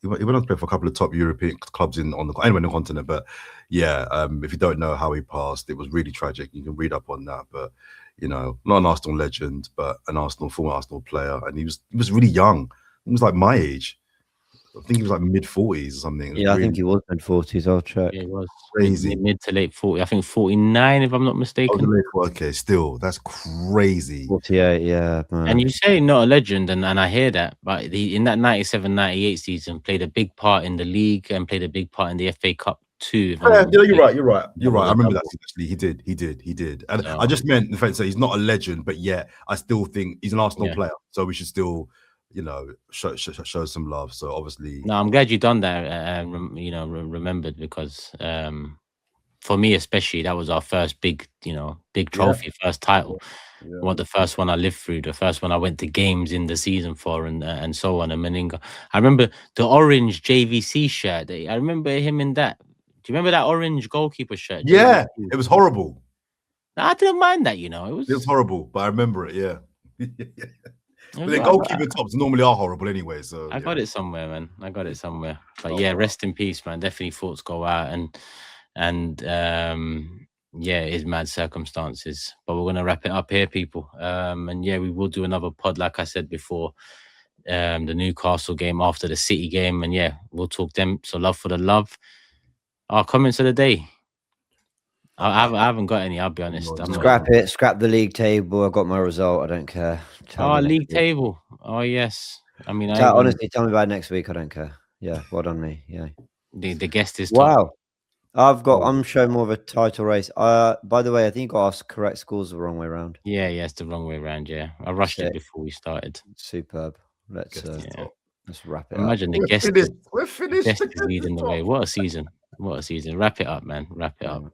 on to play for a couple of top European clubs on the continent. But yeah, if you don't know how he passed, it was really tragic. You can read up on that. But, you know, not an Arsenal legend, but former Arsenal player. And he was really young. He was like my age. I think he was like mid-40s or something. Yeah, I think he was mid-40s. I'll check. Yeah, it was crazy. Mid to late 40. I think 49, if I'm not mistaken. Okay, still, that's crazy. 48, yeah. Man. And you say not a legend, and I hear that, but in that 97-98 season, played a big part in the league and played a big part in the FA Cup too. Yeah, you're right. I remember that. Actually, he did. And I just meant the fact that he's not a legend, but yeah, I still think he's an Arsenal player, so we should still you know, show some love. So obviously, No, I'm glad you done that. You know, remembered, because for me especially, that was our first big, you know, big trophy, first title. yeah. What the first one I lived through, the first one I went to games in the season for, and so on. And Meninga, I remember the orange JVC shirt. I remember him in that. Do you remember that orange goalkeeper shirt? Yeah, JVC? it was horrible. I didn't mind that, you know. It It was was horrible, but I remember it. Yeah. But the I goalkeeper tops normally are horrible anyway. So got it somewhere, man. I got it somewhere. But yeah, rest in peace, man. Definitely thoughts go out, and yeah, it is mad circumstances. But we're gonna wrap it up here, people. And yeah, we will do another pod, like I said before. The Newcastle game after the City game, and yeah, we'll talk them. So love for the love. Our comments of the day. I haven't got any. I'll be honest. I'm not Scrap even... it. Scrap the league table. I got my result. I don't care. Tell me next league week. table. Oh yes. I mean, Honestly, tell me about next week. I don't care. Yeah, well done me. Yeah. the guest is top. Wow. I'm showing more of a title race. By the way, I think you got our correct scores the wrong way around. Yeah, it's the wrong way around. Yeah, I rushed it before we started. Superb. Let's wrap it Imagine up. the guest. We're finished. The guest is leading the way. What a season! What a season! Wrap it up, man. Wrap it up.